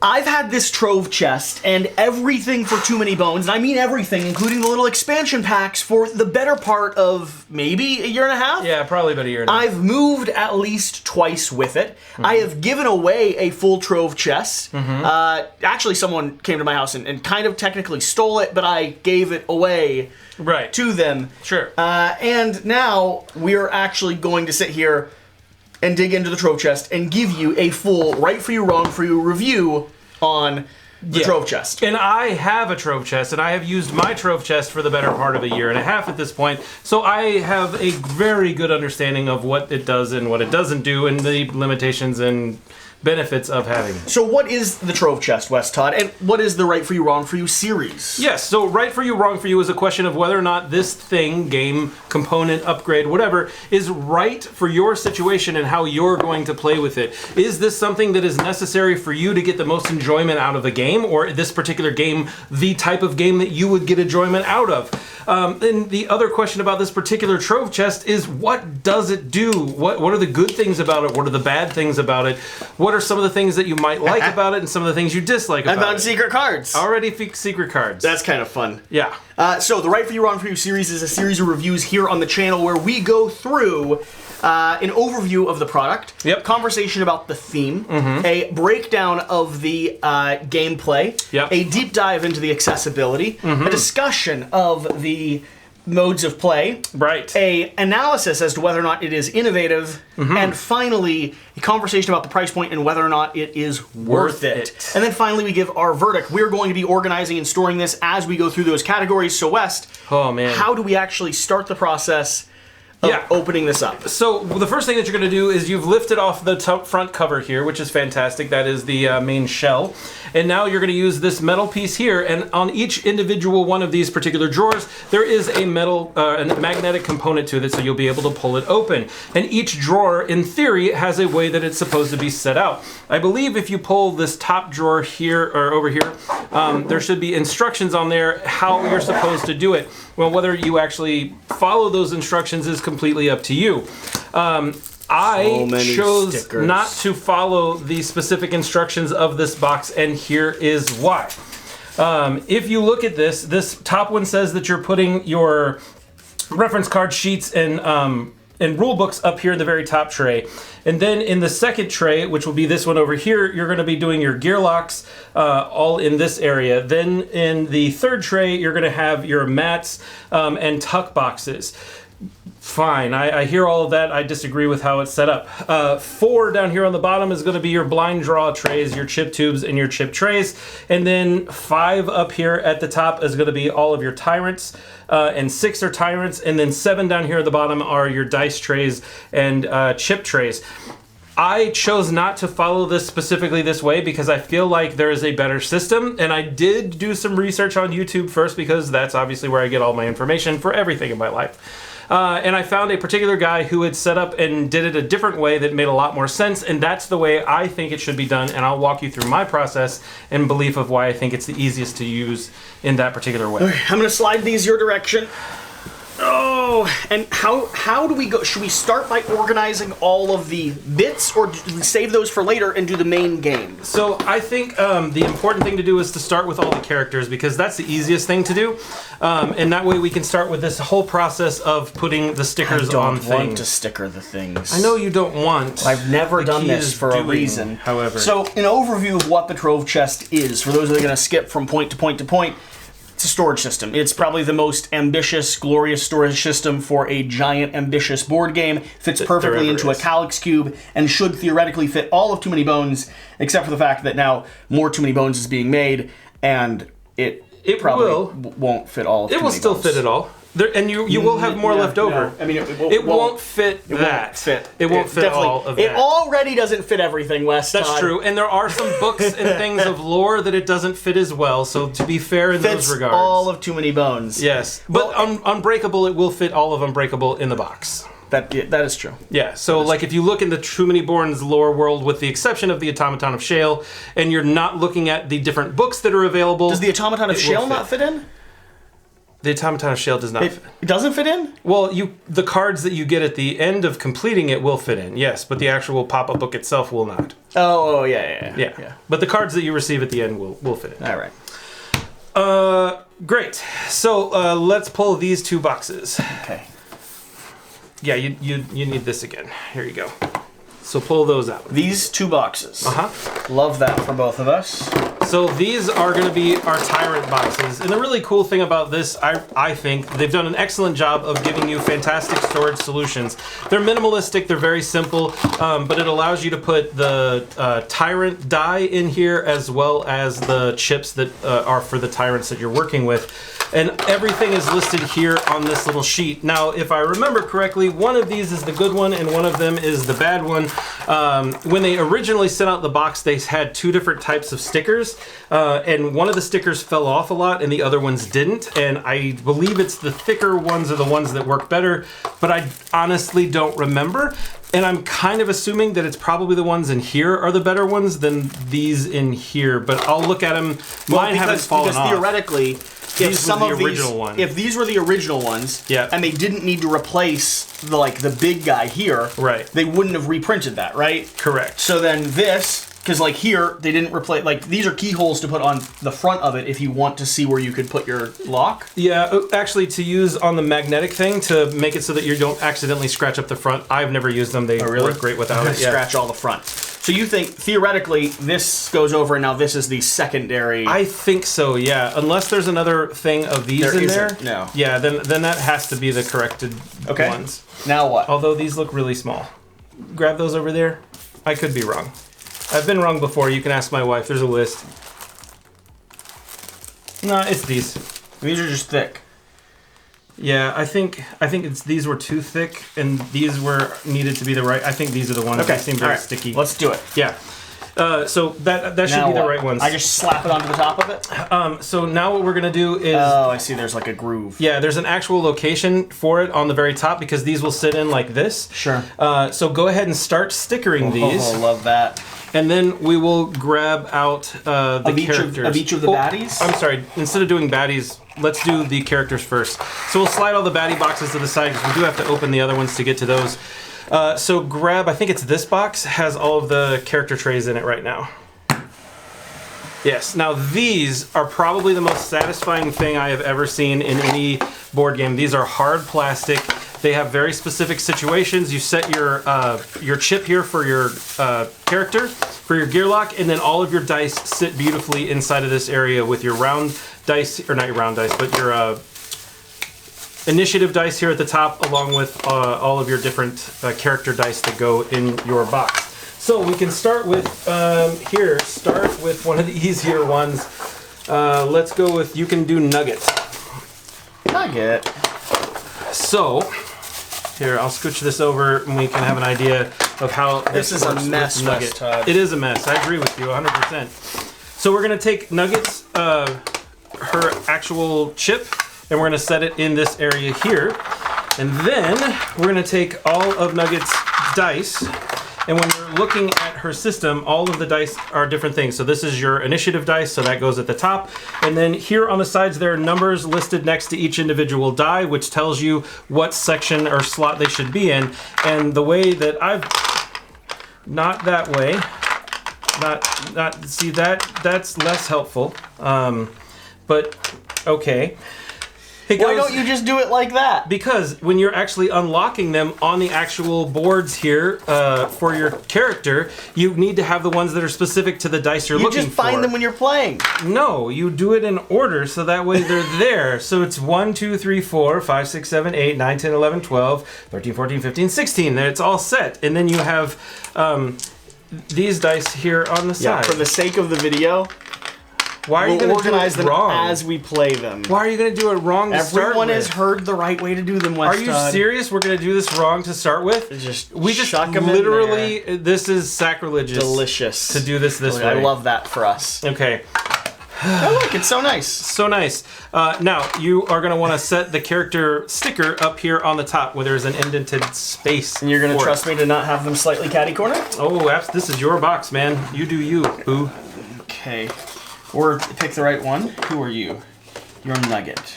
I've had this Trove chest and everything for Too Many Bones, and I mean everything, including the little expansion packs, for the better part of maybe a year and a half? Yeah, probably about a year and a half. I've moved at least twice with it. I have given away a full Trove chest. Actually, someone came to my house and kind of technically stole it, but I gave it away to them. Sure. And now we're actually going to sit here and dig into the Trove chest and give you a full right for you, wrong for you review on the Trove chest. And I have a Trove chest, and I have used my Trove chest for the better part of a year and a half at this point, so I have a very good understanding of what it does and what it doesn't do, and the limitations and benefits of having it. So what is the Trove chest, Wes Todd, and what is the right for you, wrong for you series? Yes, so right for you, wrong for you is a question of whether or not this thing, game, component, upgrade, whatever, is right for your situation and how you're going to play with it. Is this something that is necessary for you to get the most enjoyment out of a game, or this particular game, the type of game that you would get enjoyment out of? And the other question about this particular Trove chest is, what does it do? What are the good things about it? What are the bad things about it? What are some of the things that you might like about it and some of the things you dislike about it? I found secret cards. Already secret cards. That's kind of fun. Yeah. So the Right For You, Wrong For You series is a series of reviews here on the channel where we go through an overview of the product, conversation about the theme, a breakdown of the gameplay, a deep dive into the accessibility, a discussion of the modes of play, a analysis as to whether or not it is innovative, and finally a conversation about the price point and whether or not it is worth it. And then finally we give our verdict. We're going to be organizing and storing this as we go through those categories. So West, how do we actually start the process of opening this up? So the first thing that you're going to do is you've lifted off the front cover here, which is fantastic. That is the main shell. And now you're going to use this metal piece here, and on each individual one of these particular drawers, there is a metal, a magnetic component to it, so you'll be able to pull it open. And each drawer, in theory, has a way that it's supposed to be set out. I believe if you pull this top drawer here, or over here, there should be instructions on there how you're supposed to do it. Well, whether you actually follow those instructions is completely up to you. I chose not to follow the specific instructions of this box, and here is why. If you look at this top one says that you're putting your reference card sheets and rule books up here in the very top tray. And then in the second tray, which will be this one over here, you're going to be doing your gear locks all in this area. Then in the third tray, you're going to have your mats and tuck boxes. Fine, I hear all of that. I disagree with how it's set up. 4 down here on the bottom is going to be your blind draw trays, your chip tubes, and your chip trays. And then 5 up here at the top is going to be all of your tyrants, and 6 are tyrants, and then 7 down here at the bottom are your dice trays and chip trays. I chose not to follow this specifically this way because I feel like there is a better system, and I did do some research on YouTube first because that's obviously where I get all my information for everything in my life. And I found a particular guy who had set up and did it a different way that made a lot more sense, and that's the way I think it should be done, and I'll walk you through my process and belief of why I think it's the easiest to use in that particular way. Okay, I'm going to slide these your direction. Oh, and how do we go? Should we start by organizing all of the bits, or do we save those for later and do the main game? So I think the important thing to do is to start with all the characters, because that's the easiest thing to do. And that way we can start with this whole process of putting the stickers on things. I don't want to sticker the things. I know you don't want. I've never done this for a reason. However. So an overview of what the Trove chest is, for those that are going to skip from point to point to point. It's a storage system. It's probably the most ambitious, glorious storage system for a giant, ambitious board game. Fits perfectly into a Calyx cube and should theoretically fit all of Too Many Bones, except for the fact that now more Too Many Bones is being made, and it probably won't fit all of Too Many Bones. It will still fit it all. And you will have more left over. I mean, it won't fit that. It won't fit all of that. It already doesn't fit everything, Wes. That's true. And there are some books and things of lore that it doesn't fit as well. So to be fair in those regards, all of Too Many Bones. Yes, but Unbreakable, it will fit all of Unbreakable in the box. That is true. Yeah, so like if you look in the Too Many Bones lore world, with the exception of the Automaton of Shale, and you're not looking at the different books that are available, does the Automaton of Shale not fit in? The automaton shell does not fit. It doesn't fit in? Well, the cards that you get at the end of completing it will fit in, yes, but the actual pop-up book itself will not. Oh, yeah. But the cards that you receive at the end will fit in. All right. Great. So let's pull these 2 boxes. Okay. Yeah, you need this again. Here you go. So pull those out. These 2 boxes. Love that for both of us. So these are going to be our Tyrant boxes. And the really cool thing about this, I think, they've done an excellent job of giving you fantastic storage solutions. They're minimalistic, they're very simple, but it allows you to put the Tyrant die in here as well as the chips that are for the Tyrants that you're working with. And everything is listed here on this little sheet. Now, if I remember correctly, one of these is the good one and one of them is the bad one. When they originally sent out the box, they had 2 different types of stickers. And one of the stickers fell off a lot and the other ones didn't. And I believe it's the thicker ones are the ones that work better, but I honestly don't remember. And I'm kind of assuming that it's probably the ones in here are the better ones than these in here, but I'll look at them. Mine haven't fallen off. Because theoretically, if some of these, if these were the original ones, and they didn't need to replace the big guy here, right, they wouldn't have reprinted that, right? Correct. So then this, because like here they didn't replace, like these are keyholes to put on the front of it if you want to see where you could put your lock. Yeah, actually to use on the magnetic thing to make it so that you don't accidentally scratch up the front. I've never used them. They work great without it. Scratch all the front. So you think theoretically this goes over and now this is the secondary? I think so, yeah. Unless there's another thing of these in there. No. Yeah, then that has to be the corrected ones. Now what? Although these look really small. Grab those over there. I could be wrong. I've been wrong before. You can ask my wife. There's a list. No, it's these. These are just thick. Yeah, I think it's these were too thick, and these were needed to be the right. I think these are the ones that seem very sticky. Let's do it. Yeah. So that should be the right ones. I just slap it onto the top of it? So now what we're going to do is... Oh, I see. There's like a groove. Yeah, there's an actual location for it on the very top because these will sit in like this. Sure. So go ahead and start stickering these. Oh, love that. And then we will grab out the characters. Of each of the baddies? I'm sorry. Instead of doing baddies, let's do the characters first. So we'll slide all the baddie boxes to the side because we do have to open the other ones to get to those. So grab, I think it's this box, has all of the character trays in it right now. Yes, now these are probably the most satisfying thing I have ever seen in any board game. These are hard plastic. They have very specific situations. You set your chip here for your character, for your gear lock, and then all of your dice sit beautifully inside of this area with your round dice, or not your round dice, but your initiative dice here at the top, along with all of your different character dice that go in your box. So we can start with, start with one of the easier ones. Let's go with, you can do Nugget. Nugget. So, here, I'll scooch this over and we can have an idea of how this is a mess, Nugget. It is a mess. I agree with you 100%. So we're going to take Nugget's, her actual chip, and we're going to set it in this area here. And then we're going to take all of Nugget's dice. And when you're looking at her system, all of the dice are different things. So this is your initiative dice, so that goes at the top. And then here on the sides, there are numbers listed next to each individual die, which tells you what section or slot they should be in. And the way that I've... Not that way. Not see, that's less helpful. But, okay. Why don't you just do it like that? Because when you're actually unlocking them on the actual boards here for your character, you need to have the ones that are specific to the dice you're looking for. You just find them when you're playing. No, you do it in order so that way they're there. So it's 1, 2, 3, 4, 5, 6, 7, 8, 9, 10, 11, 12, 13, 14, 15, 16. It's all set. And then you have these dice here on the side. For the sake of the video... Why are you going to organize them wrong as we play them? Why are you going to do it wrong to start with? Everyone has heard the right way to do them, West. Are you serious? We're going to do this wrong to start with? We just literally, this is sacrilegious. Delicious. To do this way. I love that for us. Okay. Oh, look, it's so nice. So nice. Now, you are going to want to set the character sticker up here on the top where there's an indented space. And you're going to trust me to not have them slightly catty-cornered? Oh, this is your box, man. You do you, boo. Okay. Or pick the right one. Who are you? You're Nugget.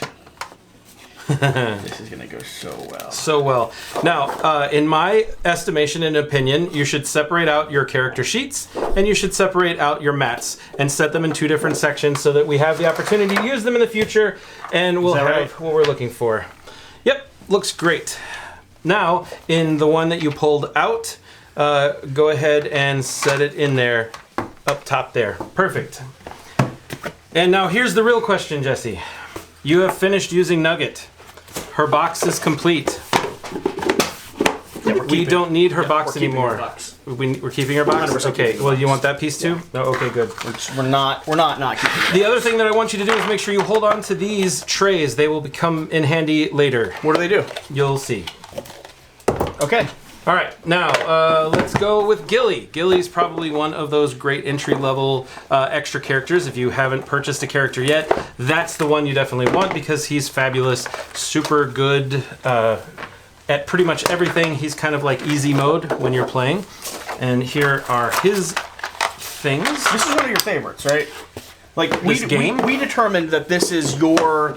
This is gonna go so well. So well. Now, in my estimation and opinion, you should separate out your character sheets and you should separate out your mats and set them in 2 different sections so that we have the opportunity to use them in the future and we'll have what we're looking for. Yep, looks great. Now, in the one that you pulled out, go ahead and set it in there, up top there. Perfect. And now here's the real question, Jesse. You have finished using Nugget. Her box is complete. Yeah, we don't need her box anymore. We're keeping her box? Okay, well, you want that piece too? Yeah. No, okay, good. We're not keeping her. The other thing that I want you to do is make sure you hold on to these trays. They will become in handy later. What do they do? You'll see. Okay. All right, now let's go with Gilly. Gilly's probably one of those great entry-level extra characters. If you haven't purchased a character yet, that's the one you definitely want because he's fabulous, super good at pretty much everything. He's kind of like easy mode when you're playing. And here are his things. This is one of your favorites, right? Like we determined that this is your.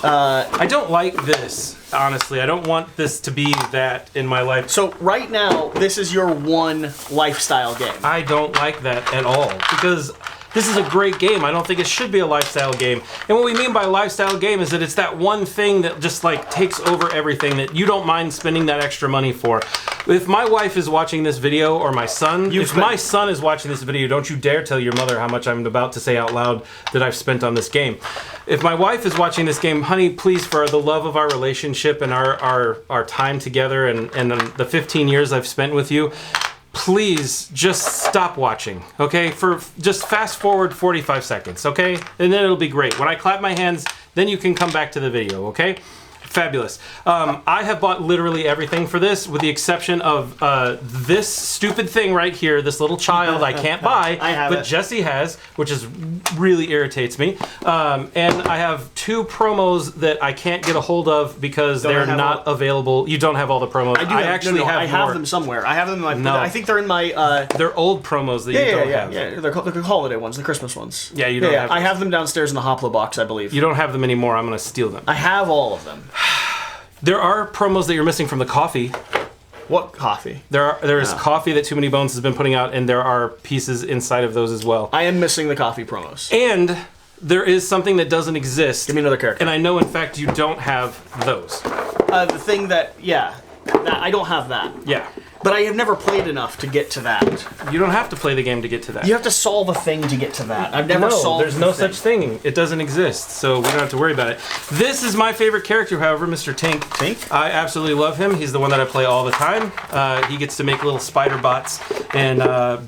I don't like this, honestly. I don't want this to be that in my life. So right now, this is your one lifestyle game. I don't like that at all because this is a great game. I don't think it should be a lifestyle game. And what we mean by lifestyle game is that it's that one thing that just like takes over everything that you don't mind spending that extra money for. If my wife is watching this video, or my son, if my son is watching this video, don't you dare tell your mother how much I'm about to say out loud that I've spent on this game. If my wife is watching this game, honey, please, for the love of our relationship and our time together and the 15 years I've spent with you, please just stop watching, okay? Just fast forward 45 seconds, okay? And then it'll be great. When I clap my hands, then you can come back to the video, okay? Fabulous. I have bought literally everything for this, with the exception of this stupid thing right here, this little child I can't buy, but Jesse has, which really irritates me. And I have 2 promos that I can't get a hold of because they're not available. You don't have all the promos. I actually have more. I have them somewhere. I have them in my. I think they're in my. They're old promos that you don't have. Yeah, they're the holiday ones, the Christmas ones. Yeah, you don't have them. I have them downstairs in the Hopla box, I believe. You don't have them anymore. I'm going to steal them. I have all of them. There are promos that you're missing from the coffee. What coffee? There is coffee that Too Many Bones has been putting out, and there are pieces inside of those as well. I am missing the coffee promos. And there is something that doesn't exist. Give me another character. And I know, in fact, you don't have those. The thing that, I don't have that. Yeah. But I have never played enough to get to that. You don't have to play the game to get to that. You have to solve a thing to get to that. I've never solved there's no such thing. It doesn't exist, so we don't have to worry about it. This is my favorite character, however, Mr. Tink. Tink? I absolutely love him. He's the one that I play all the time. He gets to make little spider bots and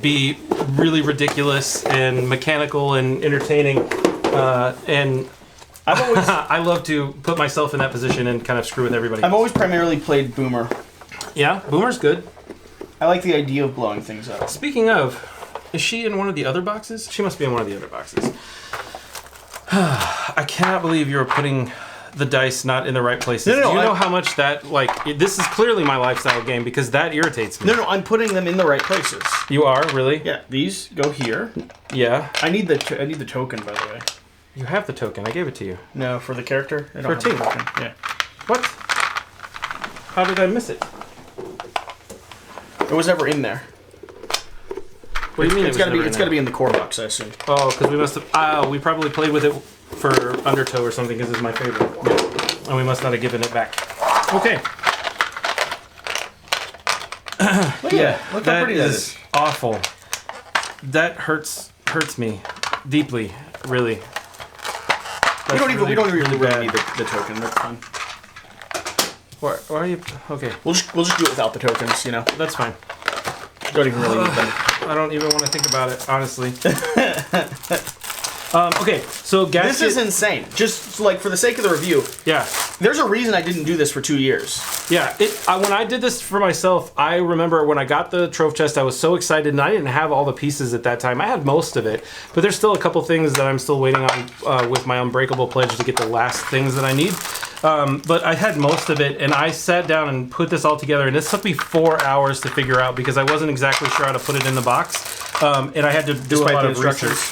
be really ridiculous and mechanical and entertaining. And I love to put myself in that position and kind of screw with everybody. I've always primarily played Boomer. Yeah, Boomer's good. I like the idea of blowing things up. Speaking of, is she in one of the other boxes? She must be in one of the other boxes. I cannot believe you're putting the dice not in the right places. No, do you know how much that, this is clearly my lifestyle game because that irritates me. No, I'm putting them in the right places. You are? Really? Yeah, these go here. Yeah. I need the token, by the way. You have the token. I gave it to you. No, for the character? I don't have the token. Yeah. What? How did I miss it? It was never in there. What do you mean it's got to be in the core box, I assume. Oh, because we must have... we probably played with it for Undertow or something because it's my favorite. Yeah. And we must not have given it back. Okay. Look how pretty that is. Awful. That hurts me deeply, really. We don't even really need the token. That's fine. Why are you... Okay. We'll just do it without the tokens, you know. That's fine. Don't even really need them. I don't even want to think about it, honestly. Okay, so this is insane. Just like for the sake of the review. Yeah. There's a reason I didn't do this for 2 years. Yeah. When I did this for myself, I remember when I got the Trove chest, I was so excited, and I didn't have all the pieces at that time. I had most of it, but there's still a couple things that I'm still waiting on with my Unbreakable pledge to get the last things that I need. But I had most of it, and I sat down and put this all together, and this took me 4 hours to figure out because I wasn't exactly sure how to put it in the box, and I had to do a lot of research.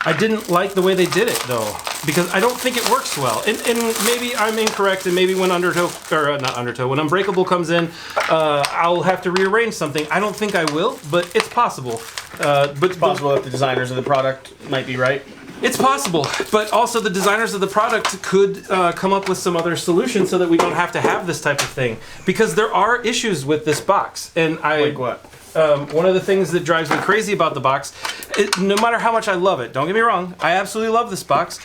I didn't like the way they did it, though. because I don't think it works well. And maybe I'm incorrect, and maybe when when Unbreakable comes in, I'll have to rearrange something. I don't think I will, but it's possible. But it's possible that the designers of the product might be right. It's possible, but also the designers of the product could come up with some other solution so that we don't have to have this type of thing. Because there are issues with this box, and like what? One of the things that drives me crazy about the box, no matter how much I love it, don't get me wrong, I absolutely love this box.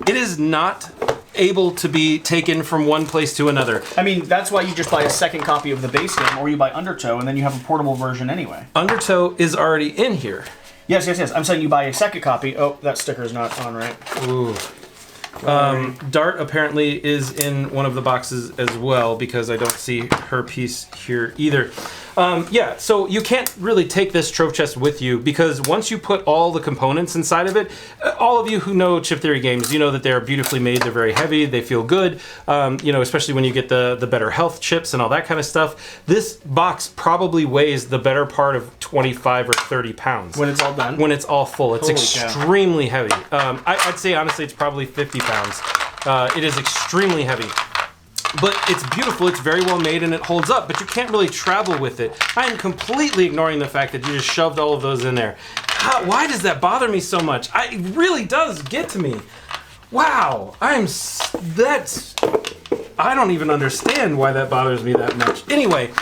It is not able to be taken from one place to another. I mean, that's why you just buy a second copy of the base game, or you buy Undertow, and then you have a portable version anyway. Undertow is already in here. Yes. I'm saying you buy a second copy. Oh, that sticker's not on right. Ooh. Dart apparently is in one of the boxes as well, because I don't see her piece here either. Yeah, so you can't really take this Trove chest with you, because once you put all the components inside of it, all of you who know chip theory games, you know that they're beautifully made, they're very heavy, they feel good, especially when you get the better health chips and all that kind of stuff. This box probably weighs the better part of 25 or 30 pounds. When it's all done? When it's all full. It's extremely heavy. I'd say, honestly, it's probably 50 pounds. It is extremely heavy. But it's beautiful, it's very well made, and it holds up, but you can't really travel with it. I am completely ignoring the fact that you just shoved all of those in there. God, why does that bother me so much? It really does get to me. Wow, I don't even understand why that bothers me that much. Anyway,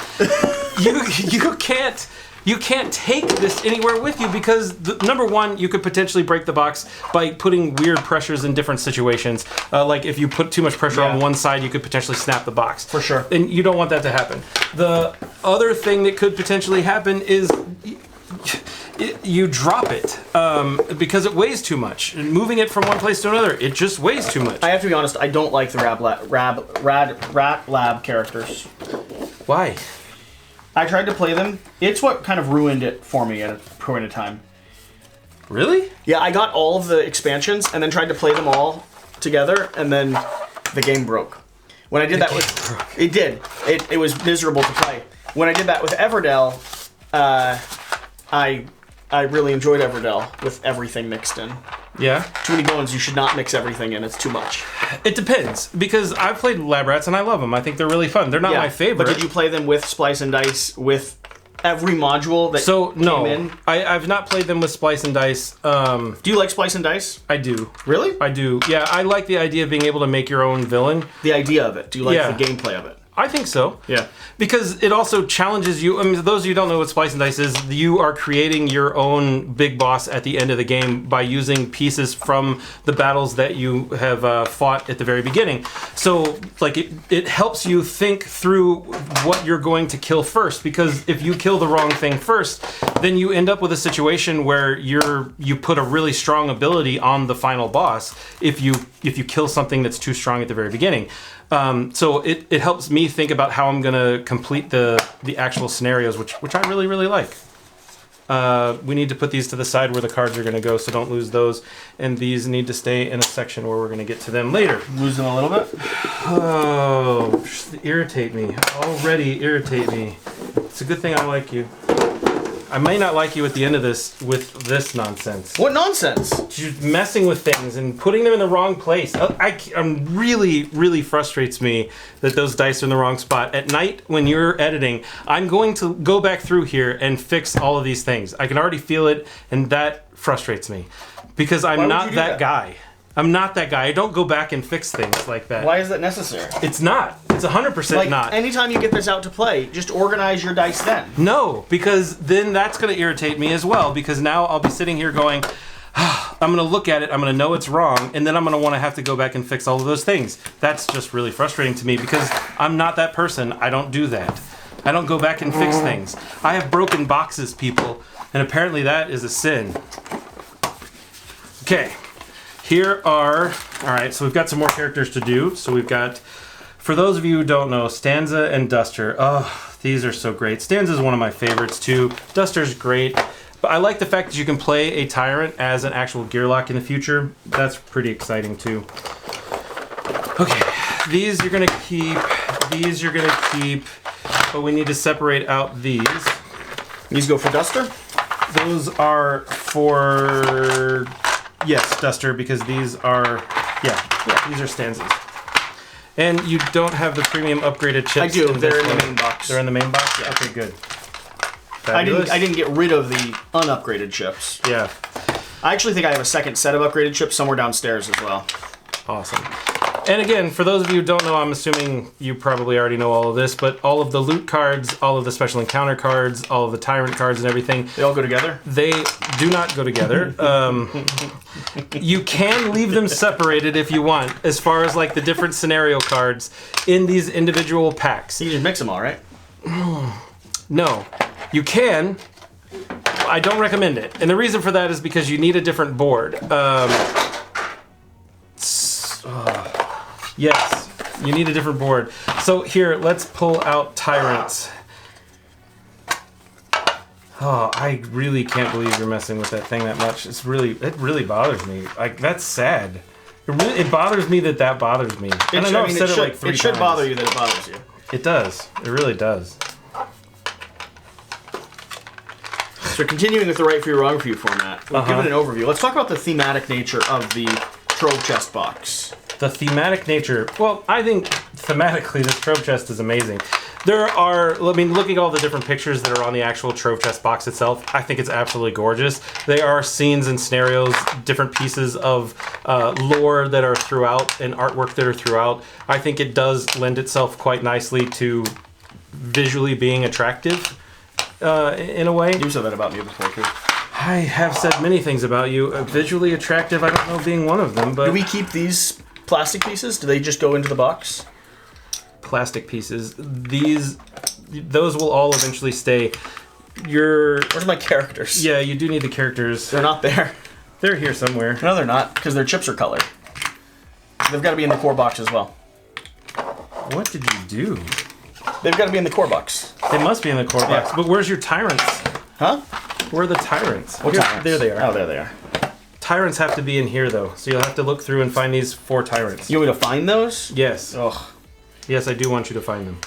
you can't take this anywhere with you, because number one, you could potentially break the box by putting weird pressures in different situations. Like if you put too much pressure on one side, you could potentially snap the box. For sure. And you don't want that to happen. The other thing that could potentially happen is you drop it because it weighs too much. And moving it from one place to another, it just weighs too much. I have to be honest, I don't like the Rat Lab characters. Why? I tried to play them. It's what kind of ruined it for me at a point in time. Really? Yeah, I got all of the expansions and then tried to play them all together, and then the game broke. When I did that with... It did. It was miserable to play. When I did that with Everdell, I really enjoyed Everdell with everything mixed in. Yeah? Too many bones, you should not mix everything in. It's too much. It depends, because I've played Lab Rats and I love them. I think they're really fun. They're not my favorite. But did you play them with Splice and Dice with every module that came in? I've not played them with Splice and Dice. Do you like Splice and Dice? I do. Really? I do. Yeah, I like the idea of being able to make your own villain. The idea of it. Do you like the gameplay of it? I think so. Yeah. Because it also challenges you. I mean, those of you who don't know what Splice and Dice is, you are creating your own big boss at the end of the game by using pieces from the battles that you have fought at the very beginning. So, like, it helps you think through what you're going to kill first. Because if you kill the wrong thing first, then you end up with a situation where you put a really strong ability on the final boss if you kill something that's too strong at the very beginning. So it helps me think about how I'm going to complete the actual scenarios, which I really, really like. We need to put these to the side where the cards are going to go, so don't lose those. And these need to stay in a section where we're going to get to them later. Lose them a little bit? Oh, irritate me. Already irritate me. It's a good thing I like you. I may not like you at the end of this with this nonsense. What nonsense? Just messing with things and putting them in the wrong place. I'm really frustrates me that those dice are in the wrong spot. At night, when you're editing, I'm going to go back through here and fix all of these things. I can already feel it, and that frustrates me. Because I'm not that guy. I'm not that guy. I don't go back and fix things like that. Why is that necessary? It's not. It's 100% not. Anytime you get this out to play, just organize your dice then. No, because then that's going to irritate me as well, because now I'll be sitting here going, I'm going to look at it, I'm going to know it's wrong, and then I'm going to want to have to go back and fix all of those things. That's just really frustrating to me, because I'm not that person. I don't do that. I don't go back and fix things. I have broken boxes, people, and apparently that is a sin. Okay. Here are, all right, so we've got some more characters to do. So we've got, for those of you who don't know, Stanza and Duster. Oh, these are so great. Stanza is one of my favorites too. Duster's great. But I like the fact that you can play a Tyrant as an actual Gearlock in the future. That's pretty exciting too. Okay, these you're gonna keep, these you're gonna keep, but we need to separate out these. These go for Duster? Those are for... Yes, Duster, because these are Yeah, these are stanzas. And you don't have the premium upgraded chips. I do. They're in the main box. They're in the main box? Yeah. Okay, good. I didn't get rid of the unupgraded chips. Yeah. I actually think I have a second set of upgraded chips somewhere downstairs as well. Awesome. And again, for those of you who don't know, I'm assuming you probably already know all of this, but all of the loot cards, all of the special encounter cards, all of the tyrant cards and everything... They all go together? They do not go together. You can leave them separated if you want, as far as like the different scenario cards in these individual packs. You just mix them all, right? No. You can. I don't recommend it. And the reason for that is because you need a different board. Yes, you need a different board. So here, let's pull out Tyrants. Oh, I really can't believe you're messing with that thing that much. It really bothers me. Like, that's sad. It bothers me that bothers me. And I know I've said it like 3 times. It should bother you that it bothers you. It does. It really does. So continuing with the right for you, wrong for you format, we'll give it an overview. Let's talk about the thematic nature of the Trove chest box. The thematic nature. Well, I think thematically this Trove chest is amazing. There are, I mean, look at all the different pictures that are on the actual Trove chest box itself. I think it's absolutely gorgeous. They are scenes and scenarios, different pieces of lore that are throughout and artwork that are throughout. I think it does lend itself quite nicely to visually being attractive in a way. You said that about me before, too. I have said many things about you. Visually attractive, I don't know being one of them, but... Do we keep these plastic pieces? Do they just go into the box? Plastic pieces. Those will all eventually stay. Where's my characters? Yeah, you do need the characters. They're not there. They're here somewhere. No, they're not, because their chips are colored. They've got to be in the core box as well. What did you do? They've got to be in the core box. They must be in the core box. But where's your tyrants? Huh? Where are the tyrants? What tyrants? There they are. Oh, there they are. Tyrants have to be in here, though. So you'll have to look through and find these 4 tyrants. You want me to find those? Yes. Ugh. Yes, I do want you to find them.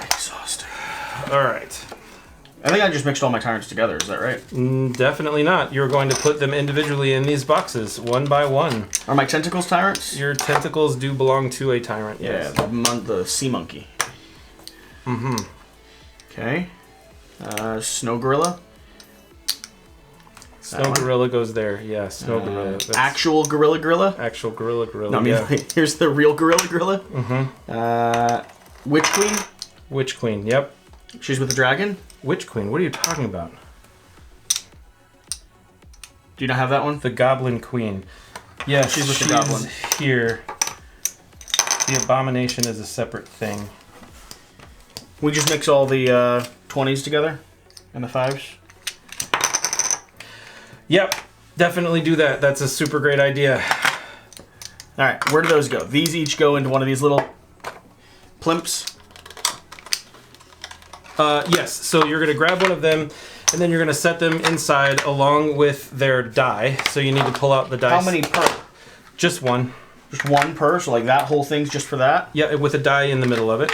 Exhausting. All right. I think I just mixed all my tyrants together. Is that right? Definitely not. You're going to put them individually in these boxes, one by one. Are my tentacles tyrants? Your tentacles do belong to a tyrant. Yeah, Yes. the sea monkey. Mm-hmm. Okay. Snow gorilla. Snow gorilla goes there. Yeah, snow gorilla. That's Actual gorilla. actual gorilla. No, I mean, yeah. here's the real gorilla. Mm-hmm. Witch queen. Witch queen. Yep. She's with the dragon. Witch queen. What are you talking about? Do you not have that one? The goblin queen. Yeah, she's with the goblin. Here. The abomination is a separate thing. We just mix all the 20s together and the 5s. Yep, definitely do that. That's a super great idea. All right, where do those go? These each go into one of these little plimps. Yes, so you're going to grab one of them, and then you're going to set them inside along with their die. So you need to pull out the dice. How many per? Just one. Just one per? So like that whole thing's just for that? Yeah, with a die in the middle of it.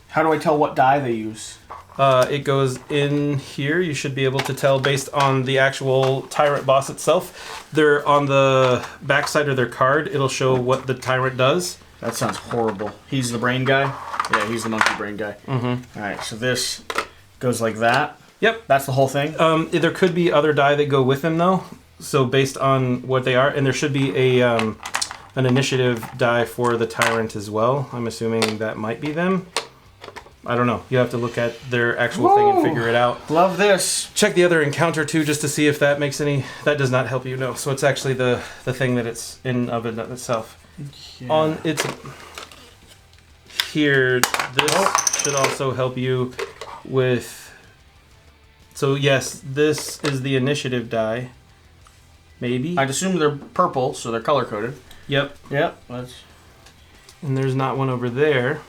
How do I tell what die they use? It goes in here. You should be able to tell based on the actual tyrant boss itself. They're on the backside of their card. It'll show what the tyrant does. That sounds horrible. He's the brain guy? Yeah, he's the monkey brain guy. Mm-hmm. All right, so this goes like that. Yep. That's the whole thing? There could be other die that go with them, though. So based on what they are. And there should be an initiative die for the tyrant as well. I'm assuming that might be them. I don't know. You have to look at their actual thing and figure it out. Love this. Check the other encounter too, just to see if that makes any. That does not help you, no. So it's actually the thing that it's in of it itself. Yeah. On its here, this should also help you with. So yes, this is the initiative die. Maybe. I'd assume they're purple, so they're color coded. Yep. Yep. That's. And there's not one over there.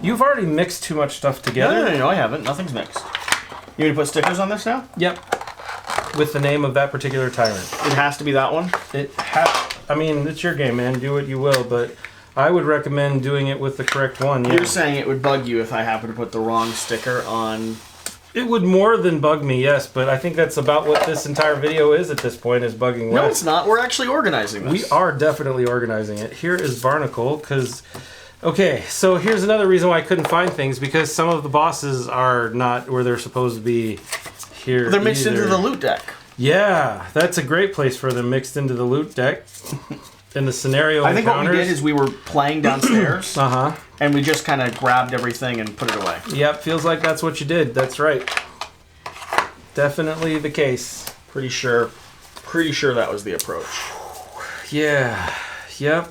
You've already mixed too much stuff together. No, I haven't. Nothing's mixed. You want me to put stickers on this now? Yep. With the name of that particular tyrant. It has to be that one? I mean, it's your game, man. Do what you will, but I would recommend doing it with the correct one. Yeah. You're saying it would bug you if I happen to put the wrong sticker on It would more than bug me, yes, but I think that's about what this entire video is at this point, is bugging Wes. No, it's not. We're actually organizing this. We are definitely organizing it. Here is Barnacle, because... Okay, so here's another reason why I couldn't find things, because some of the bosses are not where they're supposed to be here. They're mixed into the loot deck. Yeah, that's a great place for them, mixed into the loot deck. And the scenario I think what we did is we were playing downstairs, and we just kind of grabbed everything and put it away. Yep, feels like that's what you did. That's right. Definitely the case. Pretty sure that was the approach. Yeah, yep.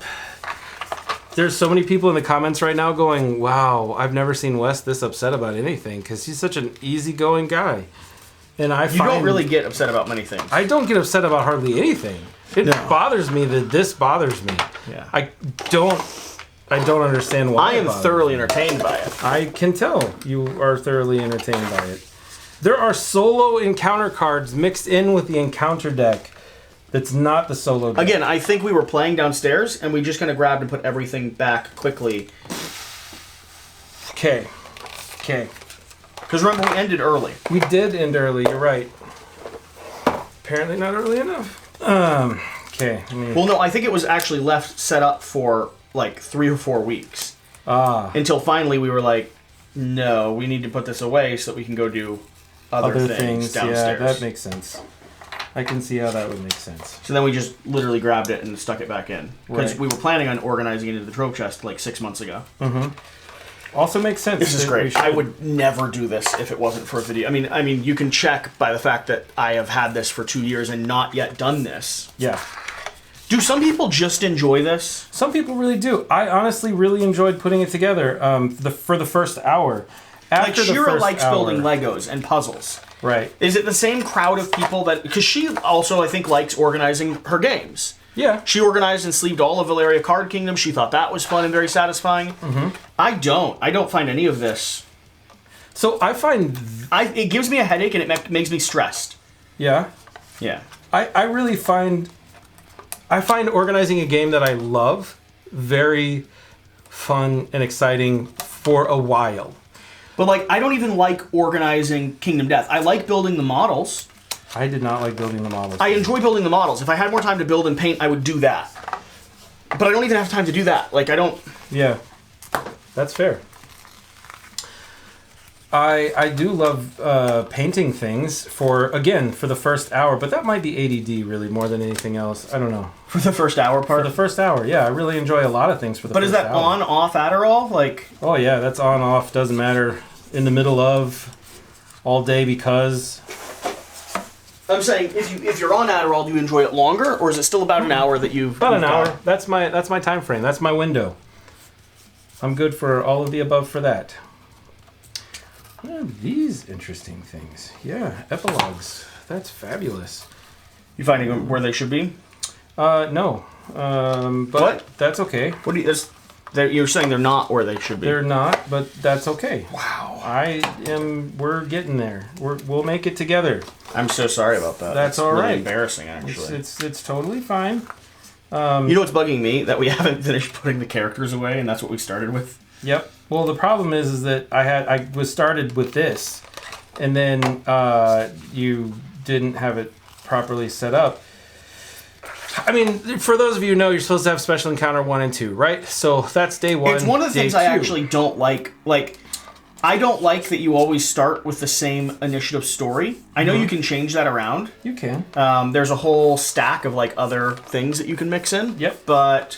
There's so many people in the comments right now going, wow, I've never seen Wes this upset about anything, because he's such an easygoing guy. And you don't really get upset about many things. I don't get upset about hardly anything. It bothers me that this bothers me. Yeah. I don't understand why. I am thoroughly entertained by it. I can tell you are thoroughly entertained by it. There are solo encounter cards mixed in with the encounter deck. That's not the solo deck. Again, I think we were playing downstairs, and we just kind of grabbed and put everything back quickly. Okay. Because remember, we ended early. We did end early, you're right. Apparently not early enough. Okay. Well, no, I think it was actually left set up for like 3 or 4 weeks. Until finally we were like, no, we need to put this away so that we can go do other things downstairs. Yeah, that makes sense. I can see how that would make sense. So then we just literally grabbed it and stuck it back in. Because we were planning on organizing it into the Trove chest like 6 months ago. Also makes sense. This is great. I would never do this if it wasn't for a video. I mean, you can check by the fact that I have had this for 2 years and not yet done this. Yeah. Do some people just enjoy this? Some people really do. I honestly really enjoyed putting it together for the first hour. Like Shira likes building Legos and puzzles. Right. Is it the same crowd of people that... Because she also, I think, likes organizing her games. Yeah. She organized and sleeved all of Valeria Card Kingdom. She thought that was fun and very satisfying. I don't find any of this. So I find... It gives me a headache and it makes me stressed. Yeah? Yeah. I really find... I find organizing a game that I love very fun and exciting for a while. But, like, I don't even like organizing Kingdom Death. I like building the models. I did not like building the models. I enjoy building the models. If I had more time to build and paint, I would do that. But I don't even have time to do that. Like, I don't... Yeah. That's fair. I do love painting things for the first hour, but that might be ADD really more than anything else. I don't know. For the first hour part? For the first hour, yeah. I really enjoy a lot of things for the first hour. But is that on, off, Adderall? Like... Oh, yeah, that's on, off, doesn't matter. In the middle of, all day because... I'm saying, if you're on Adderall, do you enjoy it longer, or is it still about an hour that you've... About an hour. That's my time frame. That's my window. I'm good for all of the above for that. What are these interesting things? Yeah, epilogues. That's fabulous. You finding them where they should be? No. But what? That's okay. What do you... You're saying they're not where they should be. They're not, but that's okay. Wow. We're getting there. We'll make it together. I'm so sorry about that. That's all really right. Embarrassing, actually. It's totally fine. You know what's bugging me? That we haven't finished putting the characters away, and that's what we started with. Yep. Well, the problem is that I was started with this, and then you didn't have it properly set up. I mean, for those of you who know, you're supposed to have Special Encounter 1 and 2, right? So that's day 1. It's one of the things I actually don't like. Like, I don't like that you always start with the same initiative story. I know you can change that around. You can. There's a whole stack of, like, other things that you can mix in. Yep. But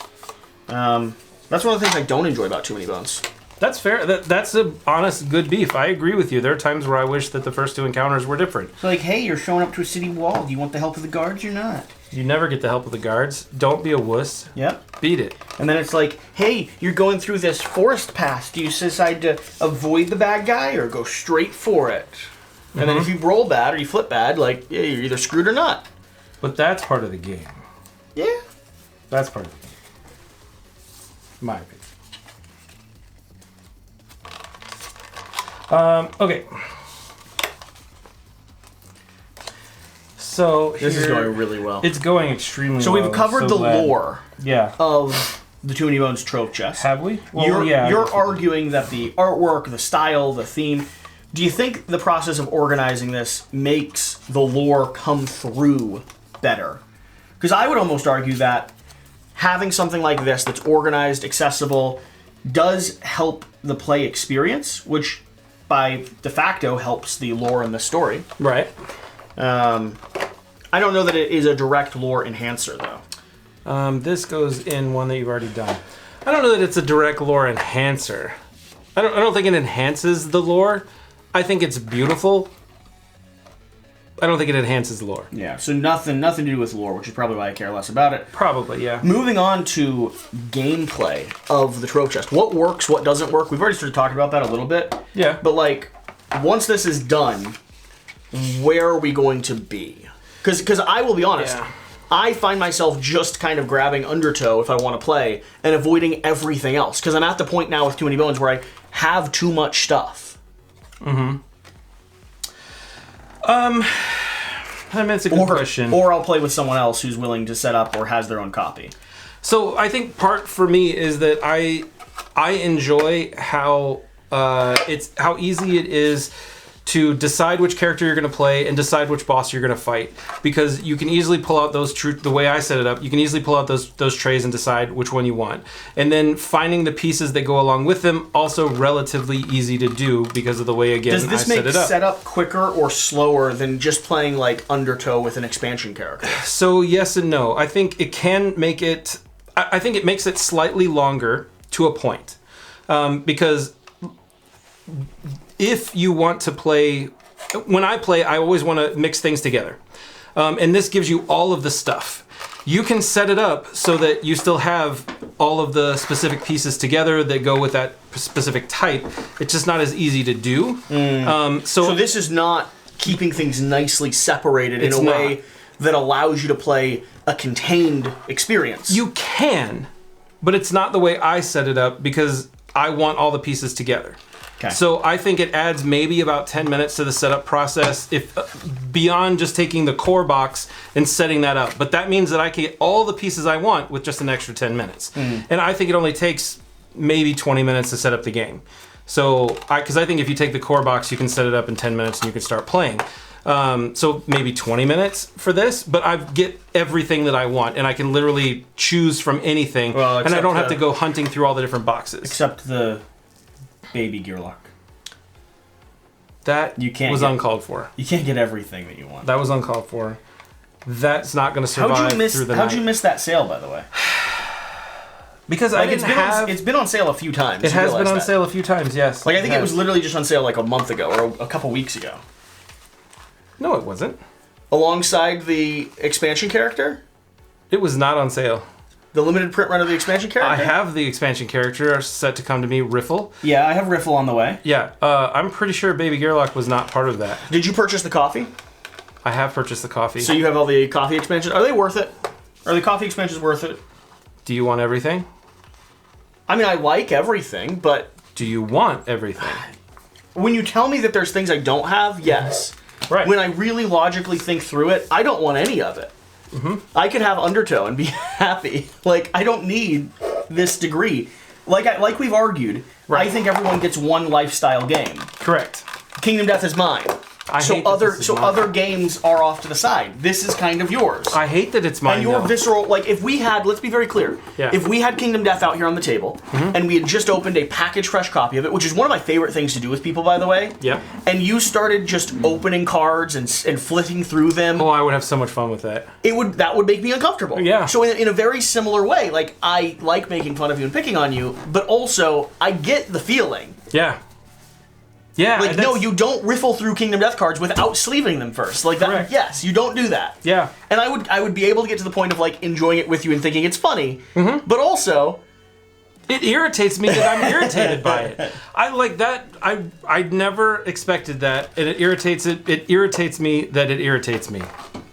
that's one of the things I don't enjoy about Too Many Bones. That's fair. That's a honest, good beef. I agree with you. There are times where I wish that the first 2 encounters were different. So, like, hey, you're showing up to a city wall. Do you want the help of the guards or not? You never get the help of the guards. Don't be a wuss. Yep. Beat it. And then it's like, hey, you're going through this forest path. Do you decide to avoid the bad guy or go straight for it? And then if you roll bad or you flip bad, like, yeah, you're either screwed or not. But that's part of the game. Yeah. That's part of the game. My opinion. Okay. So this is going really well. It's going extremely well. So we've covered the lore of the Too Many Bones Trove chest. Have we? Well, you're arguing that the artwork, the style, the theme, Do you think the process of organizing this makes the lore come through better? Because I would almost argue that having something like this that's organized, accessible, does help the play experience, which by de facto helps the lore and the story. Right. I don't know that it is a direct lore enhancer, though. This goes in one that you've already done. I don't know that it's a direct lore enhancer. I don't think it enhances the lore. I think it's beautiful. I don't think it enhances the lore. Yeah, so nothing to do with lore, which is probably why I care less about it. Probably, yeah. Moving on to gameplay of the Trove chest. What works, what doesn't work. We've already started talking about that a little bit. Yeah. But, like, once this is done, where are we going to be? Because I will be honest, I find myself just kind of grabbing Undertow if I want to play and avoiding everything else. Because I'm at the point now with Too Many Bones where I have too much stuff. Mm-hmm. I mean, it's a good question. Or I'll play with someone else who's willing to set up or has their own copy. So I think part for me is that I enjoy how how easy it is to decide which character you're going to play and decide which boss you're going to fight, because you can easily pull out those the way I set it up, you can easily pull out those trays and decide which one you want. And then finding the pieces that go along with them, also relatively easy to do because of the way, again, Does this make setup quicker or slower than just playing like Undertow with an expansion character? So yes and no. I think it can make it, I think it makes it slightly longer to a point. Because if you want to play, when I play, I always want to mix things together. And this gives you all of the stuff. You can set it up so that you still have all of the specific pieces together that go with that specific type. It's just not as easy to do. So this is not keeping things nicely separated in a way that allows you to play a contained experience. You can, but it's not the way I set it up because I want all the pieces together. Okay. So I think it adds maybe about 10 minutes to the setup process, if beyond just taking the core box and setting that up. But that means that I can get all the pieces I want with just an extra 10 minutes. And I think it only takes maybe 20 minutes to set up the game. So, because I think if you take the core box, you can set it up in 10 minutes and you can start playing. So maybe 20 minutes for this, but I get everything that I want, and I can literally choose from anything, and I don't have to go hunting through all the different boxes. Except the baby Gearlock. That was uncalled for. You can't get everything that you want. That was uncalled for. That's not going to survive through the night. How'd you miss that sale, by the way? Because I didn't have... It's been on sale a few times. It has been on sale a few times, yes. Like, I think it was literally just on sale like a month ago or a couple weeks ago. No, it wasn't. Alongside the expansion character? It was not on sale. The limited print run of the expansion character? I have the expansion character set to come to me, Riffle. Yeah, I have Riffle on the way. Yeah, I'm pretty sure Baby Gearlock was not part of that. Did you purchase the coffee? I have purchased the coffee. So you have all the coffee expansions. Are they worth it? Are the coffee expansions worth it? Do you want everything? I mean, I like everything, but... Do you want everything? When you tell me that there's things I don't have, yes. Right. When I really logically think through it, I don't want any of it. I could have Undertow and be happy. Like, I don't need this degree. Like we've argued, I think everyone gets one lifestyle game. Correct. Kingdom Death is mine. So other games are off to the side. This is kind of yours. I hate that it's mine. And your visceral, like, if we had, let's be very clear, if we had Kingdom Death out here on the table, and we had just opened a packaged fresh copy of it, which is one of my favorite things to do with people, by the way. Yeah. And you started just opening cards and flipping through them. Oh, I would have so much fun with that. That would make me uncomfortable. Yeah. So in a very similar way, like, I like making fun of you and picking on you, but also I get the feeling. Yeah. Yeah. Like, no, you don't riffle through Kingdom Death cards without sleeving them first. Like that. Correct. Yes, you don't do that. Yeah. And I would be able to get to the point of like enjoying it with you and thinking it's funny, but also it irritates me that I'm irritated by it. I like that. I never expected that, and it irritates me that it irritates me.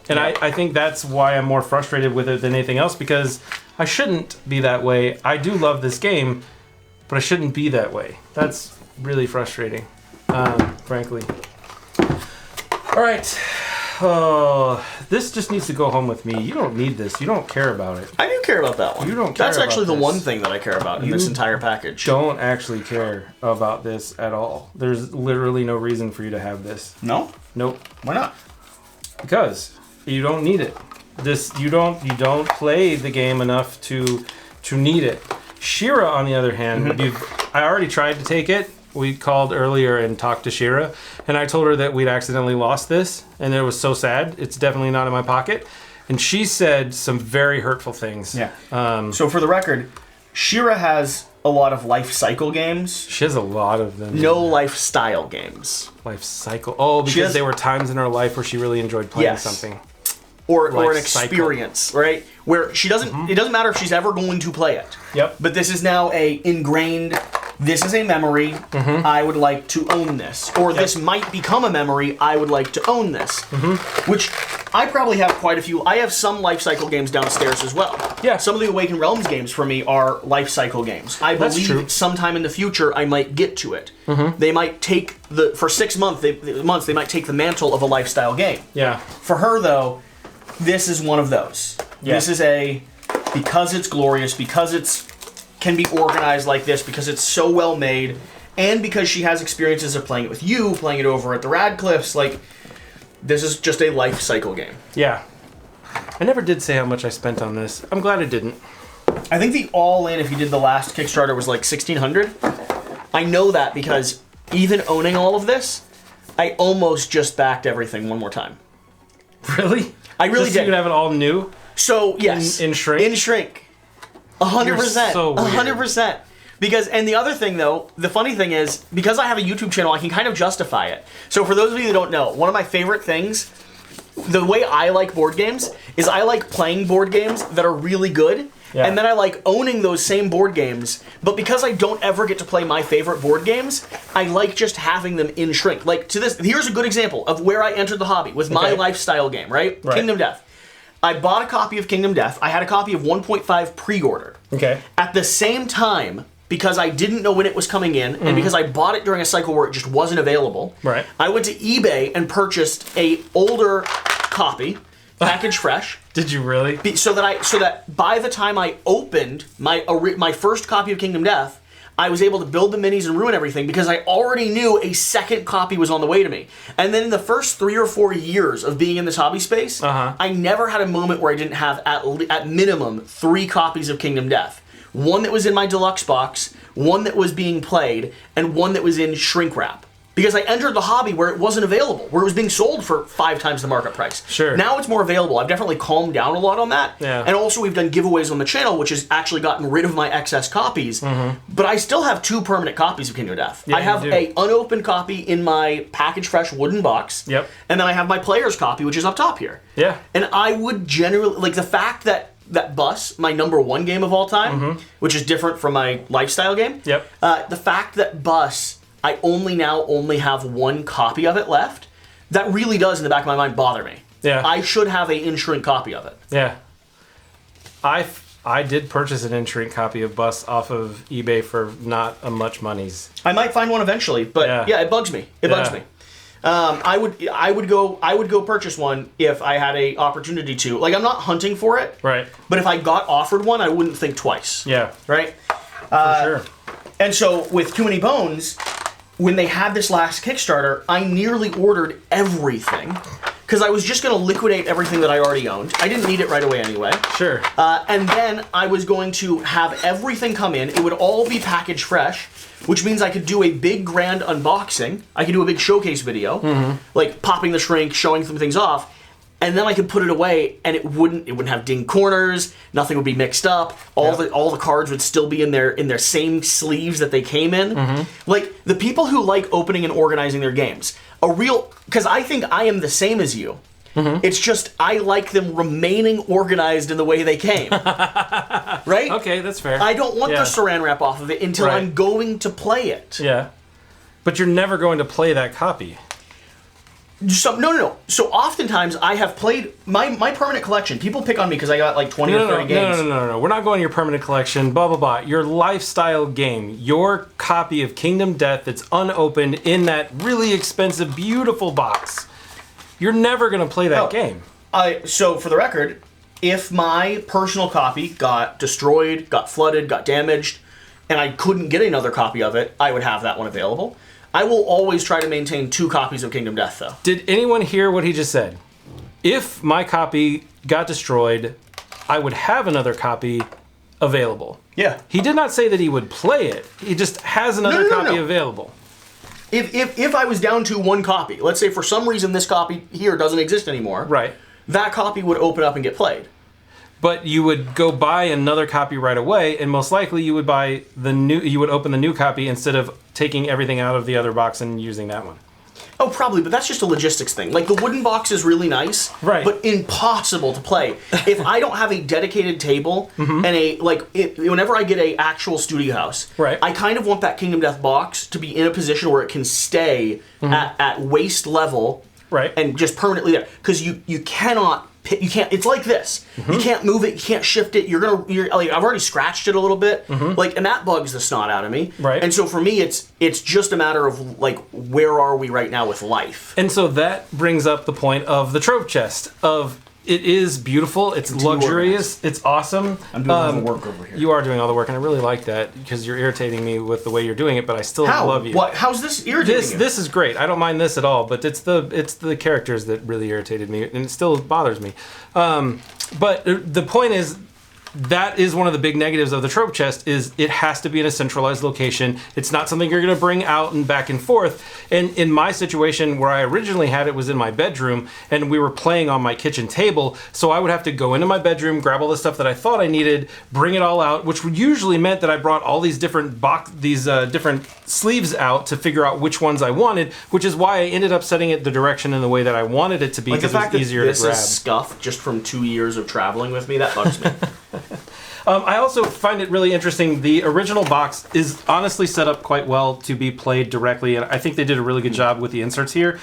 And I think that's why I'm more frustrated with it than anything else, because I shouldn't be that way. I do love this game, but I shouldn't be that way. That's really frustrating. Frankly. All right, Oh, this just needs to go home with me. You don't need this. You don't care about it. I do care about that one. You don't care That's about actually the this. one thing that I care about in this entire package. Don't actually care about this at all. There's literally no reason for you to have this. No? Nope. Why not? Because you don't need it. You don't play the game enough to need it. Shira, on the other hand, I already tried to take it. We called earlier and talked to Shira, and I told her that we'd accidentally lost this, and it was so sad. It's definitely not in my pocket. And she said some very hurtful things. Yeah. So for the record, Shira has a lot of life cycle games. She has a lot of them. No lifestyle games. Life cycle. Oh, because there were times in her life where she really enjoyed playing something. Or an experience, right? Where she doesn't. It doesn't matter if she's ever going to play it. Yep. But this is now a ingrained. This is a memory. I would like to own this, or this might become a memory. I would like to own this. Which I probably have quite a few. I have some life cycle games downstairs as well. Yeah. Some of the Awakened Realms games for me are life cycle games. I believe sometime in the future I might get to it. They might take for 6 months. They might take the mantle of a lifestyle game. Yeah. For her though. This is one of those. Yeah. This is because it's glorious, because it's can be organized like this, because it's so well made, and because she has experiences of playing it with you, playing it over at the Radcliffes, like, this is just a life cycle game. Yeah. I never did say how much I spent on this. I'm glad I didn't. I think the all-in, if you did the last Kickstarter, was like $1,600. I know that because even owning all of this, I almost just backed everything one more time. Really? I really did. So you could have it all new? So, yes. In shrink? In shrink. 100%. You're so weird. 100%. Because, and the other thing though, the funny thing is, because I have a YouTube channel, I can kind of justify it. So for those of you that don't know, one of my favorite things, the way I like board games, is I like playing board games that are really good, and then I like owning those same board games, but because I don't ever get to play my favorite board games, I like just having them in shrink. Like, here's a good example of where I entered the hobby, with my lifestyle game, right? Kingdom Death. I bought a copy of Kingdom Death. I had a copy of 1.5 pre-ordered. Okay. At the same time, because I didn't know when it was coming in, and because I bought it during a cycle where it just wasn't available, I went to eBay and purchased a older copy, packaged fresh. Did you really? So that by the time I opened my first copy of Kingdom Death, I was able to build the minis and ruin everything because I already knew a second copy was on the way to me. And then in the first 3 or 4 years of being in this hobby space, I never had a moment where I didn't have at minimum 3 copies of Kingdom Death. One that was in my deluxe box, one that was being played, and one that was in shrink wrap. Because I entered the hobby where it wasn't available, where it was being sold for 5 times the market price. Sure. Now it's more available. I've definitely calmed down a lot on that. Yeah. And also we've done giveaways on the channel, which has actually gotten rid of my excess copies. But I still have 2 permanent copies of Kingdom Death. Yeah, I have a unopened copy in my packaged fresh wooden box. Yep. And then I have my player's copy, which is up top here. Yeah. And I would generally, like the fact that Bus, my #1 game of all time, which is different from my lifestyle game. Yep. The fact that Bus, I only have 1 copy of it left, that really does in the back of my mind bother me. Yeah. I should have a in-shrink copy of it. Yeah. I did purchase an in-shrink copy of Bus off of eBay for not a much monies. I might find one eventually, but yeah, it bugs me. It bugs me. I would go purchase one if I had a opportunity to. Like, I'm not hunting for it. Right. But if I got offered one, I wouldn't think twice. Yeah. Right? For sure. And so with Too Many Bones, when they had this last Kickstarter, I nearly ordered everything because I was just going to liquidate everything that I already owned. I didn't need it right away anyway. Sure. And then I was going to have everything come in. It would all be packaged fresh, which means I could do a big grand unboxing. I could do a big showcase video, like popping the shrink, showing some things off, and then I could put it away, and it wouldn't have ding corners. Nothing would be mixed up. All the cards would still be in their same sleeves that they came in. Like the people who like opening and organizing their games, because I think I am the same as you. It's just I like them remaining organized in the way they came. Right? Okay, that's fair. I don't want the saran wrap off of it until I'm going to play it. Yeah. But you're never going to play that copy. So, no. So oftentimes I have played my permanent collection. People pick on me because I got like 20 or 30 games. No. We're not going to your permanent collection, blah, blah, blah. Your lifestyle game, your copy of Kingdom Death that's unopened in that really expensive, beautiful box. you're never going to play that game. So, for the record, if my personal copy got destroyed, got flooded, got damaged, and I couldn't get another copy of it, I would have that one available. I will always try to maintain 2 copies of Kingdom Death, though. Did anyone hear what he just said? If my copy got destroyed, I would have another copy available. Yeah. He did not say that he would play it. He just has another copy available. If I was down to 1 copy, let's say for some reason this copy here doesn't exist anymore. Right. That copy would open up and get played. But you would go buy another copy right away, and most likely you would buy you would open the new copy instead of taking everything out of the other box and using that one. Oh, probably, but that's just a logistics thing. Like, the wooden box is really nice, right, but impossible to play. If I don't have a dedicated table and whenever I get a actual studio house, right, I kind of want that Kingdom Death box to be in a position where it can stay at waist level, right, and just permanently there. Because you cannot. You can't. It's like this. You can't move it. You can't shift it. You're like, I've already scratched it a little bit. Like, and that bugs the snot out of me. Right. And so for me, it's just a matter of like, where are we right now with life? And so that brings up the point of the Trove chest. It is beautiful. It's luxurious. It's awesome. I'm doing all the work over here. You are doing all the work, and I really like that because you're irritating me with the way you're doing it. But I still love you. What? How's this irritating you? This is great. I don't mind this at all. But it's the characters that really irritated me, and it still bothers me. But the point is, that is one of the big negatives of the Trove chest is it has to be in a centralized location. It's not something you're going to bring out and back and forth. And in my situation where I originally had it was in my bedroom and we were playing on my kitchen table. So I would have to go into my bedroom, grab all the stuff that I thought I needed, bring it all out, which usually meant that I brought all these different different sleeves out to figure out which ones I wanted, which is why I ended up setting it the direction and the way that I wanted it to be, because it was easier to grab. The fact that this is scuff just from 2 years of traveling with me, that bugs me. I also find it really interesting. The original box is honestly set up quite well to be played directly, and I think they did a really good job with the inserts here,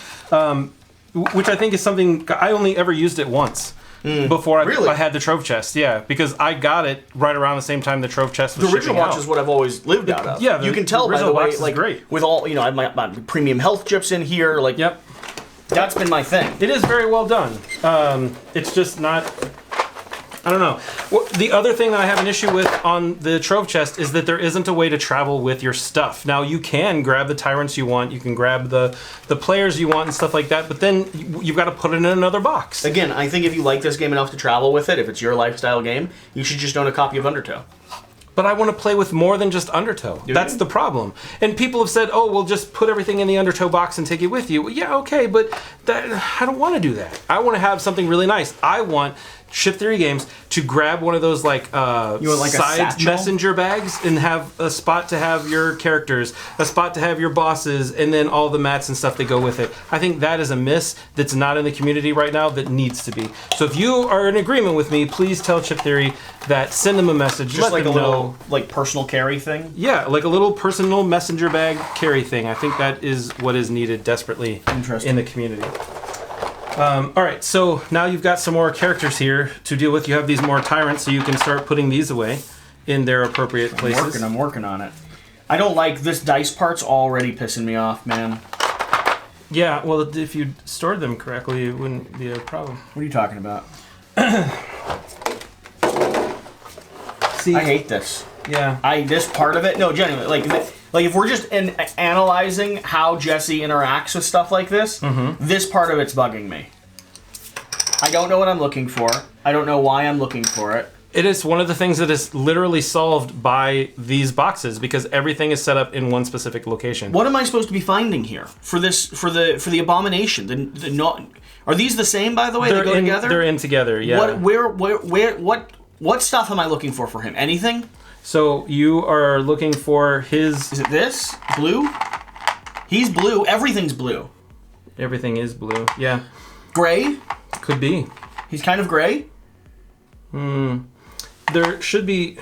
which I think is something I only ever used it once. Before I had the Trove chest, because I got it right around the same time the Trove chest was shipping out. The original box is what I've always lived out of. Yeah, you can tell by the way, like, great. With all, I have my premium health chips in here, like, yep, that's been my thing. It is very well done. It's just not. I don't know. Well, the other thing that I have an issue with on the Trove chest is that there isn't a way to travel with your stuff. Now, you can grab the tyrants you want, you can grab the players you want and stuff like that, but then you've got to put it in another box. Again, I think if you like this game enough to travel with it, if it's your lifestyle game, you should just own a copy of Undertow. But I want to play with more than just Undertow. That's the problem. And people have said, oh, well, just put everything in the Undertow box and take it with you. Well, yeah, okay, but I don't want to do that. I want to have something really nice. I want Ship Theory Games to grab one of those side messenger bags and have a spot to have your characters, a spot to have your bosses, and then all the mats and stuff that go with it. I think that is a miss that's not in the community right now that needs to be. So if you are in agreement with me, please tell Ship Theory that, send them a message. Just like a little personal carry thing? Yeah, like a little personal messenger bag carry thing. I think that is what is needed desperately in the community. All right, so now you've got some more characters here to deal with. You have these more tyrants, so you can start putting these away in their appropriate places. I'm working on it. I don't like this dice part's already pissing me off, man. Yeah, well, if you stored them correctly, it wouldn't be a problem. What are you talking about? See, I hate this. Yeah. This part of it, no, genuinely, like if we're just analyzing how Jesse interacts with stuff like this, this part of it's bugging me. I don't know what I'm looking for. I don't know why I'm looking for it. It is one of the things that is literally solved by these boxes because everything is set up in one specific location. What am I supposed to be finding here for the abomination? Are these the same, by the way? They go together? They're in together. Yeah. What stuff am I looking for him? Anything? So you are looking for his... Is it this? Blue? He's blue. Everything's blue. Everything is blue, yeah. Gray? Could be. He's kind of gray? There should be...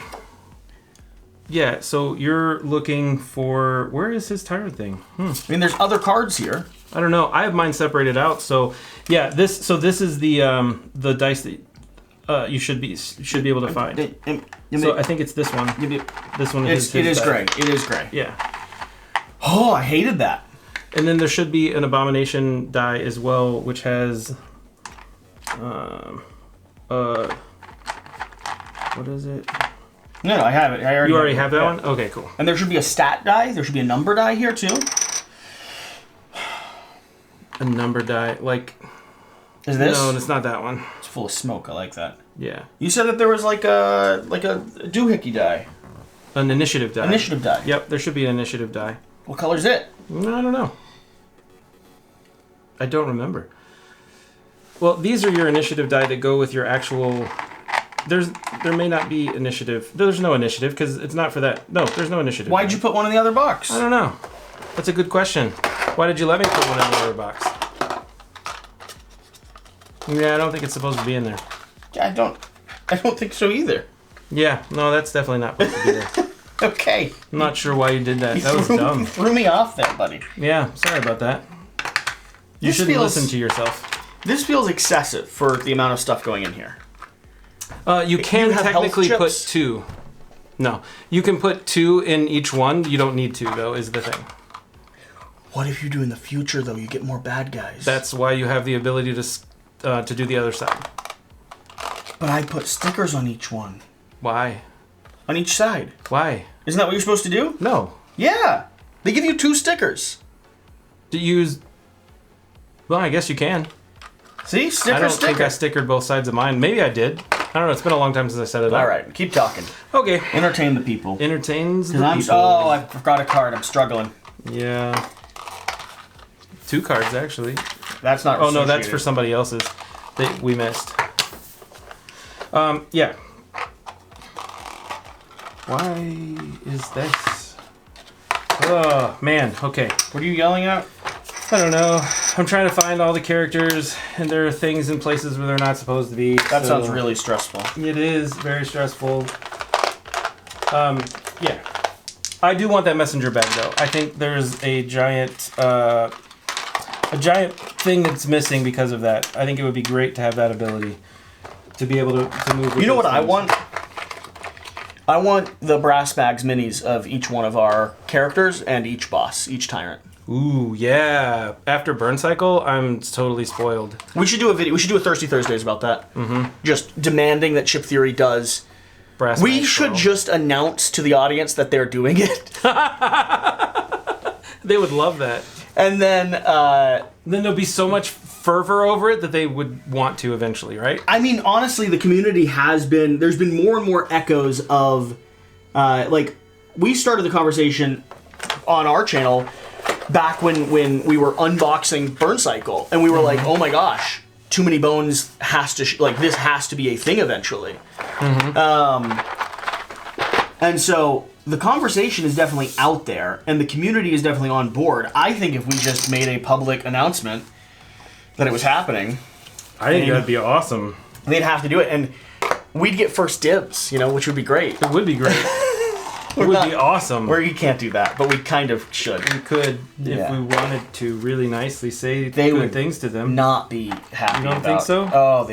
Yeah, so you're looking for... Where is his tyrant thing? I mean, there's other cards here. I don't know. I have mine separated out, so... Yeah, this is the dice that... you should be able to find. So I think it's this one. This one is It is gray. It is gray. Yeah. Oh, I hated that. And then there should be an abomination die as well, which has... what is it? No, I have it. You already have that one? Okay, cool. And there should be a stat die. There should be a number die here, too. A number die, like... Is this? No, it's not that one. It's full of smoke. I like that. Yeah. You said that there was like a doohickey die. An initiative die. Initiative die. Yep, there should be an initiative die. What color's it? I don't know. I don't remember. Well, these are your initiative die that go with your actual... There may not be initiative. There's no initiative because it's not for that. No, there's no initiative. Why'd you put one in the other box? I don't know. That's a good question. Why did you let me put one in the other box? Yeah, I don't think it's supposed to be in there. I don't think so either. Yeah, no, that's definitely not supposed to be there. Okay. I'm not sure why you did that. That was dumb. You threw me off there, buddy. Yeah, sorry about that. You shouldn't listen to yourself. This feels excessive for the amount of stuff going in here. You can technically put 2. No, you can put 2 in each one. You don't need to, though, is the thing. What if you do in the future, though? You get more bad guys. That's why you have the ability to do the other side. But I put stickers on each one. Why? On each side. Why? Isn't that what you're supposed to do? No. Yeah. They give you 2 stickers. To use... Well, I guess you can. See? Sticker, I don't think I stickered both sides of mine. Maybe I did. I don't know. It's been a long time since I set it up. All right. Keep talking. Okay. Entertain the people. Entertains the people. Oh, I forgot a card. I'm struggling. Yeah. 2 cards, actually. That's not Oh, no, that's for somebody else's that we missed. Yeah. Why is this? Oh, man. Okay. What are you yelling at? I don't know. I'm trying to find all the characters, and there are things in places where they're not supposed to be. That sounds really stressful. It is very stressful. Yeah. I do want that messenger bag, though. I think there's a giant thing that's missing because of that. I think it would be great to have that ability to be able to move. You know what I want? I want the brass bags minis of each one of our characters and each boss, each tyrant. Ooh, yeah. After Burn Cycle, I'm totally spoiled. We should do a video. We should do a Thirsty Thursdays about that. Mm-hmm. Just demanding that Chip Theory does. Brass we should just announce to the audience that they're doing it. They would love that. And then there'll be so much fervor over it that they would want to eventually, right? I mean, honestly, the community there's been more and more echoes of, like, we started the conversation on our channel back when we were unboxing Burn Cycle, and we were like, oh my gosh, Too Many Bones has to, this has to be a thing eventually. Mm-hmm. And so the conversation is definitely out there, and the community is definitely on board. I think if we just made a public announcement that it was happening, I think that'd be awesome. They'd have to do it, and we'd get first dibs, which would be great. It would be great. It would be awesome. Where you can't do that, but we kind of should. We could, if we wanted to really nicely say they good would things to them. Not be happy. You don't think so? Oh,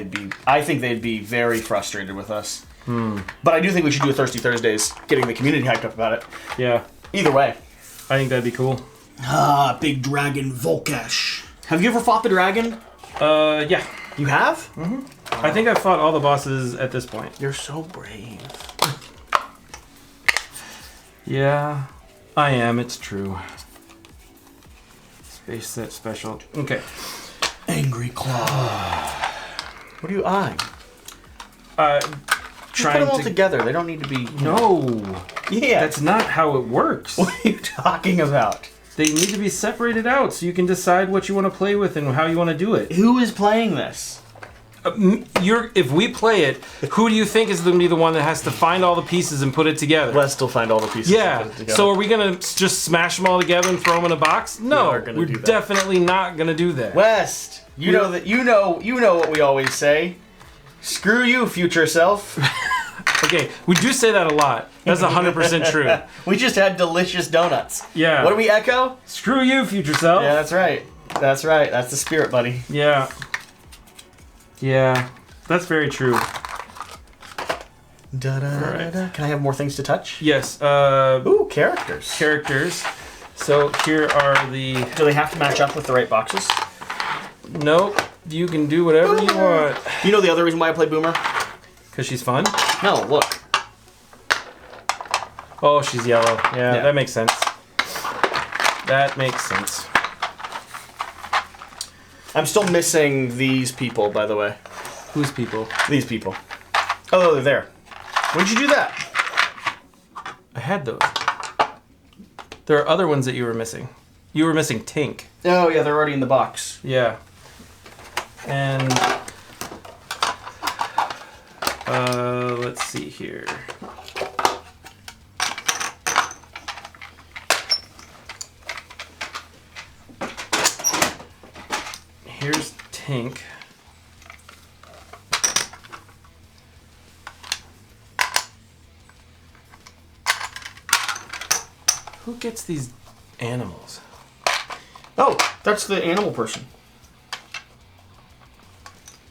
I think they'd be very frustrated with us. But I do think we should do a Thirsty Thursdays, getting the community hyped up about it. Yeah. Either way. I think that'd be cool. Big dragon Volkash. Have you ever fought the dragon? Yeah. You have? Mm-hmm. I think I've fought all the bosses at this point. You're so brave. Yeah, I am. It's true. Space set special. Okay. Angry Claw. What are you eyeing? Just put them all together. They don't need to be... No. Yeah. That's not how it works. What are you talking about? They need to be separated out so you can decide what you want to play with and how you want to do it. Who is playing this? If we play it, who do you think is going to be the one that has to find all the pieces and put it together? Let's still find all the pieces. Yeah. And put it together. So are we going to just smash them all together and throw them in a box? No, we're definitely not going to do that. West, you know what we always say. Screw you, future self. Okay, we do say that a lot. That's 100% true. We just had delicious donuts. Yeah. What do we echo? Screw you, future self. Yeah, that's right. That's right. That's the spirit, buddy. Yeah. Yeah, that's very true. Right. Can I have more things to touch? Yes. Ooh, characters. Characters. So here are the... Do they have to match up with the right boxes? Nope. You can do whatever you want. You know the other reason why I play Boomer? Because she's fun? No, look. Oh, she's yellow. Yeah, that makes sense. That makes sense. I'm still missing these people, by the way. Whose people? These people. Oh, they're there. When did you do that? I had those. There are other ones that you were missing. You were missing Tink. Oh, yeah, they're already in the box. Yeah. And... let's see here. Here's Tink. Who gets these animals? Oh, that's the animal person.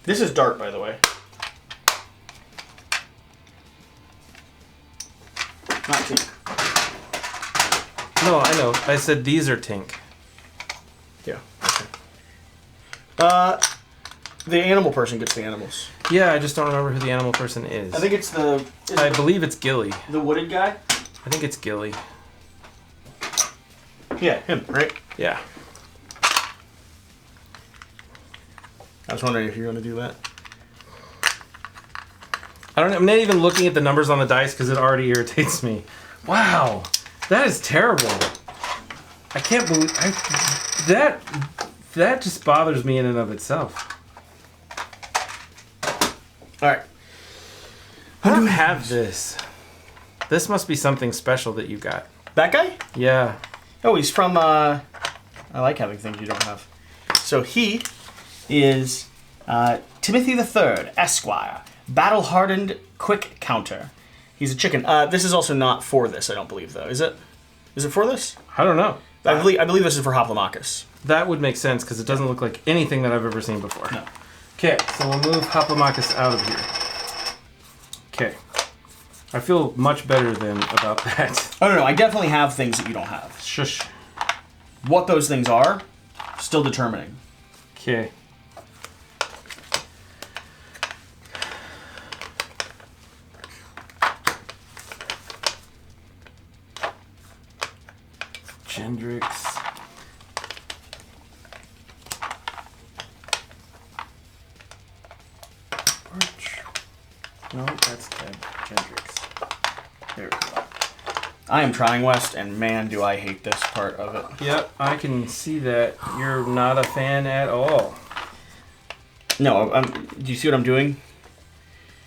This is Dart, by the way. Not Tink. No, I know. I said these are Tink. Yeah. Okay. The animal person gets the animals. Yeah, I just don't remember who the animal person is. I think it's the... I believe it's Gilly. The wooded guy? I think it's Gilly. Yeah, him, right? Yeah. I was wondering if you were going to do that. I don't know. I'm not even looking at the numbers on the dice because it already irritates me. Wow. That is terrible. I can't believe... That just bothers me in and of itself. Alright. I don't have this. This must be something special that you got. That guy? Yeah. Oh, he's from, I like having things you don't have. So he is Timothy III, Esquire. Battle-hardened quick counter. He's a chicken. This is also not for this, I don't believe, though. Is it? Is it for this? I don't know. I believe this is for Hoplomachus. That would make sense because it doesn't look like anything that I've ever seen before. No. Okay, so we'll move Hoplomachus out of here. Okay. I feel much better then about that. Oh, no, I definitely have things that you don't have. Shush. What those things are, still determining. Okay. Gendrix. No, that's dead. Gendrix. There we go. I am trying West, and man, do I hate this part of it. Yep, I can see that. You're not a fan at all. No, do you see what I'm doing?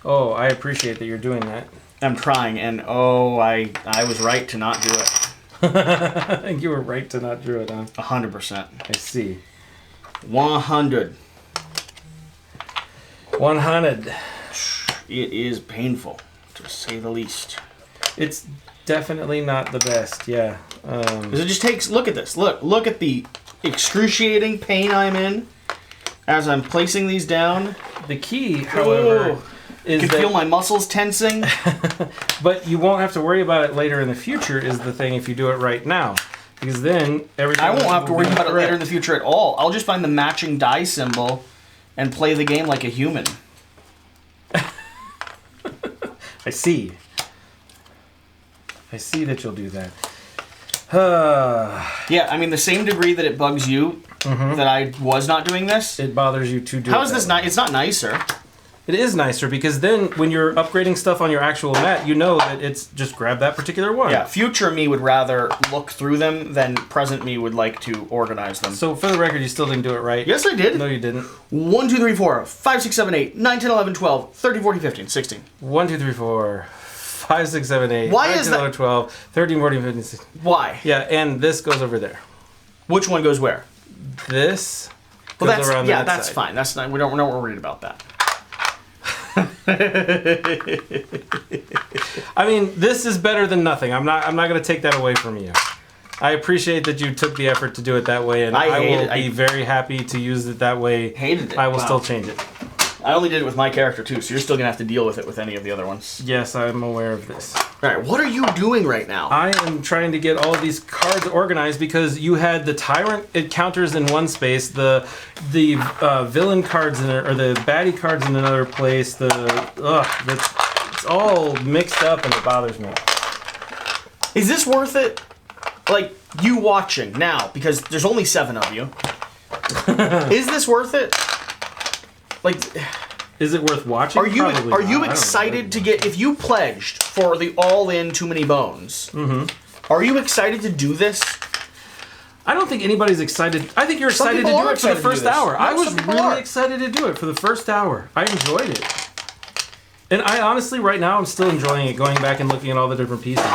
Oh, I appreciate that you're doing that. I'm trying, and oh, I was right to not do it. You were right to not do it, huh? 100%. I see. 100. 100. It is painful, to say the least. It's definitely not the best, yeah. Because it just takes... Look at this. Look at the excruciating pain I'm in as I'm placing these down. The key, however... I can feel my muscles tensing. But you won't have to worry about it later in the future is the thing if you do it right now. Because then everything... I won't have to worry about it later in the future at all. I'll just find the matching die symbol and play the game like a human. I see. I see that you'll do that. Yeah, I mean, the same degree that it bugs you that I was not doing this. It bothers you to do How is this not... It's not nicer. It is nicer because then when you're upgrading stuff on your actual mat, you know that it's just grab that particular one. Yeah, future me would rather look through them than present me would like to organize them. So for the record, you still didn't do it right. Yes, I did. No, you didn't. 1, 2, 3, 4, 5, 6, 7, 8, 9, 10, 11, 12, 13, 14, 15, 16. 1, 2, 3, 4, 5, 6, 7, 8, Why 9, is 10, that? 11, 12, 13, 14, 15, 16. Why? Yeah, and this goes over there. Which one goes where? This Well, goes that's around yeah, that that's side. fine. That's not. We're not worried about that. I mean, this is better than nothing. I'm not going to take that away from you. I appreciate that you took the effort to do it that way, and I will be very happy to use it that way. Hated it. I will Wow. still change it. I only did it with my character too, so you're still gonna have to deal with it with any of the other ones. Yes, I'm aware of this. All right, what are you doing right now? I am trying to get all of these cards organized because you had the tyrant encounters in one space, the villain cards or the baddie cards in another place. It's all mixed up and it bothers me. Is this worth it? Like, you watching now, because there's only 7 of you. Is this worth it? Like, is it worth watching? Are you excited to get, if you pledged for the all-in Too Many Bones, are you excited to do this? I don't think anybody's excited. I think you're excited to do it for the first hour. I was really excited to do it for the first hour. I enjoyed it. And I honestly, right now, I'm still enjoying it, going back and looking at all the different pieces.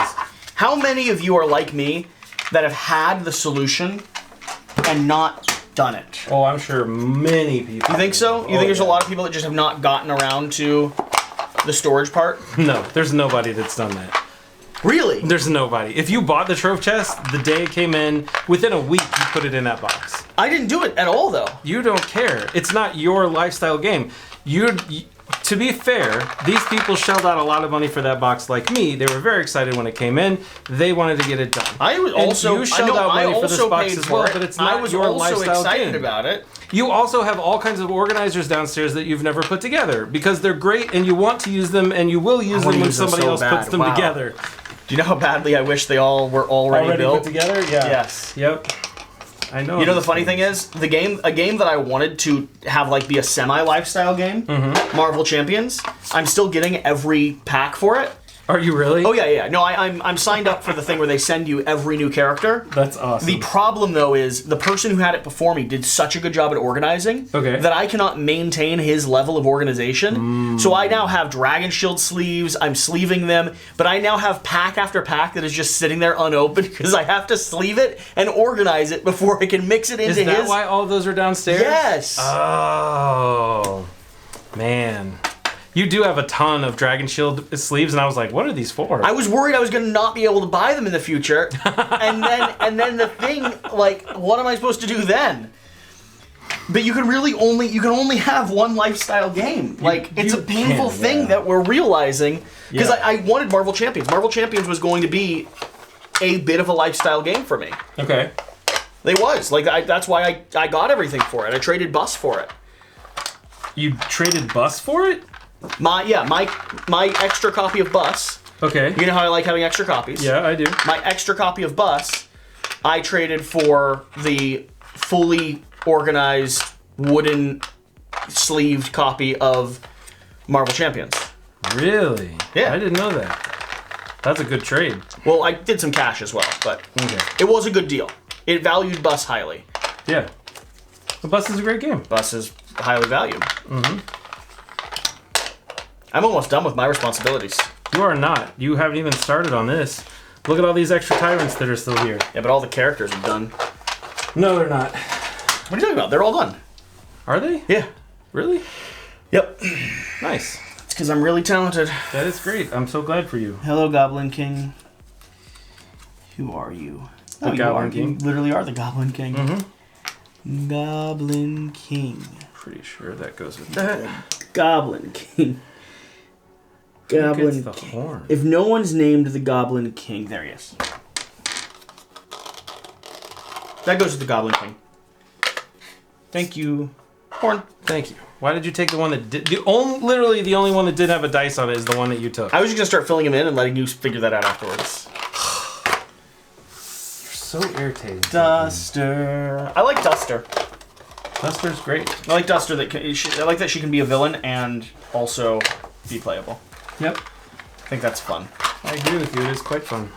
How many of you are like me that have had the solution and not done it? Oh, I'm sure many people. You think so? You think there's a lot of people that just have not gotten around to the storage part? No, there's nobody that's done that. Really? There's nobody. If you bought the Trove chest the day it came in, within a week you put it in that box. I didn't do it at all, though. You don't care. It's not your lifestyle game. To be fair, these people shelled out a lot of money for that box like me. They were very excited when it came in. They wanted to get it done. You shelled out money for this box as well, but it's not your lifestyle game. Excited about it. You also have all kinds of organizers downstairs that you've never put together because they're great and you want to use them and you will use them when somebody else puts them together. Do you know how badly I wish they all were already built? Put together? Yeah. Yes. Yep. I know. You know the funny thing is, a game that I wanted to have like be a semi-lifestyle game, Marvel Champions. I'm still getting every pack for it. Are you really? Oh yeah. No, I'm signed up for the thing where they send you every new character. That's awesome. The problem though is the person who had it before me did such a good job at organizing that I cannot maintain his level of organization. So I now have Dragon Shield sleeves. I'm sleeving them, but I now have pack after pack that is just sitting there unopened because I have to sleeve it and organize it before I can mix it into his. Is that why all of those are downstairs? Yes. Oh, man. You do have a ton of Dragon Shield sleeves, and I was like, what are these for? I was worried I was going to not be able to buy them in the future. and then the thing, like, what am I supposed to do then? But you can only have one lifestyle game. Like, it's a painful thing that we're realizing. Because I wanted Marvel Champions. Marvel Champions was going to be a bit of a lifestyle game for me. Okay. It was. Like, that's why I got everything for it. I traded Bus for it. You traded Bus for it? My extra copy of Bus. Okay. You know how I like having extra copies? Yeah, I do. My extra copy of Bus, I traded for the fully organized wooden sleeved copy of Marvel Champions. Really? Yeah. I didn't know that. That's a good trade. Well, I did some cash as well, but it was a good deal. It valued Bus highly. Yeah. The Bus is a great game. Bus is highly valued. I'm almost done with my responsibilities. You are not. You haven't even started on this. Look at all these extra tyrants that are still here. Yeah, but all the characters are done. No, they're not. What are you talking about? They're all done. Are they? Yeah. Really? Yep. Nice. It's because I'm really talented. That is great. I'm so glad for you. Hello, Goblin King. Who are you? The Goblin King. You literally are the Goblin King. Goblin King. Pretty sure that goes with that. Goblin King. Goblin the King. Horn? If no one's named the Goblin King, there he is. That goes with the Goblin King. Thank you, Horn. Thank you. Why did you take the one that did? Literally the only one that didn't have a dice on it is the one that you took. I was just gonna start filling him in and letting you figure that out afterwards. You're so irritating. Duster. I like Duster. Duster's great. I like Duster. I like that she can be a villain and also be playable. Yep. I think that's fun. I agree with you. It is quite fun.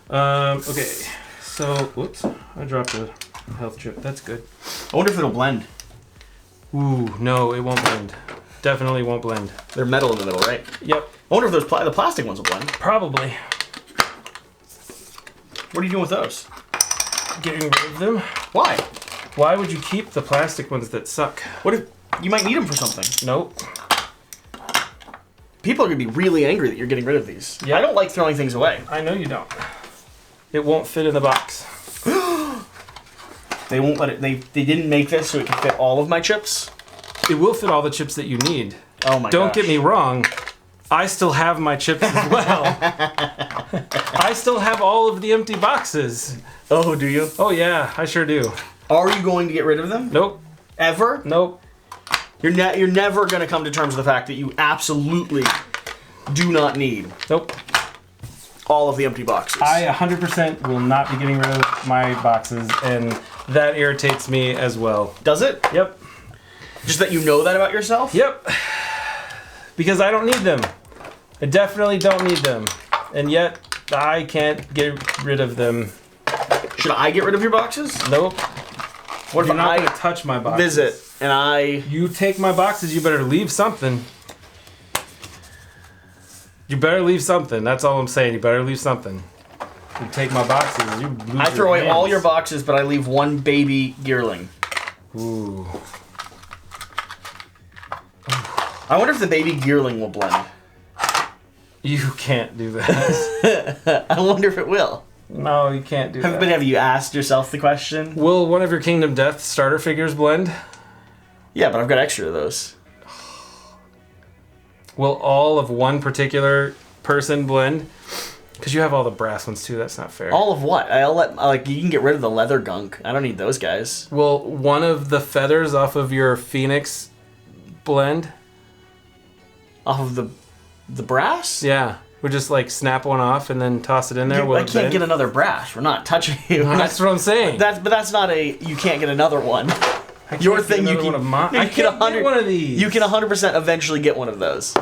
Okay. So, whoops. I dropped a health chip. That's good. I wonder if it'll blend. Ooh, no, it won't blend. Definitely won't blend. They're metal in the middle, right? Yep. I wonder if those the plastic ones will blend. Probably. What are you doing with those? Getting rid of them. Why? Why would you keep the plastic ones that suck? What if you might need them for something? Nope. People are gonna be really angry that you're getting rid of these. Yeah. I don't like throwing things away. I know you don't. It won't fit in the box. They won't let it. They didn't make this so it can fit all of my chips. It will fit all the chips that you need. Oh my Don't get me wrong. I still have my chips as well. I still have all of the empty boxes. Oh, do you? Oh yeah, I sure do. Are you going to get rid of them? Nope. Ever? Nope. You're never going to come to terms with the fact that you absolutely do not need Nope. all of the empty boxes. I 100% will not be getting rid of my boxes, and that irritates me as well. Does it? Yep. Just that you know that about yourself? Yep. Because I don't need them. I definitely don't need them. And yet, I can't get rid of them. Should I get rid of your boxes? Nope. What if You're not I going to touch my boxes? visit and I... You take my boxes, you better leave something. You better leave something. That's all I'm saying. You better leave something. You take my boxes, you lose I throw away hands. all your boxes, but I leave one baby gearling. Ooh. I wonder if the baby gearling will blend. You can't do that. I wonder if it will. No, you can't do that. But have you asked yourself the question? Will one of your Kingdom Death starter figures blend? Yeah, but I've got extra of those. Will all of one particular person blend? Because you have all the brass ones too. That's not fair. All of what? You can get rid of the leather gunk. I don't need those guys. Will one of the feathers off of your Phoenix blend? Off of the brass? Yeah. We'll just like snap one off and then toss it in there. I can't get another brass. We're not touching you. That's what I'm saying. But that's not a. You can't get another one. Your thing, you can. I can't get one of these. You can 100% eventually get one of those.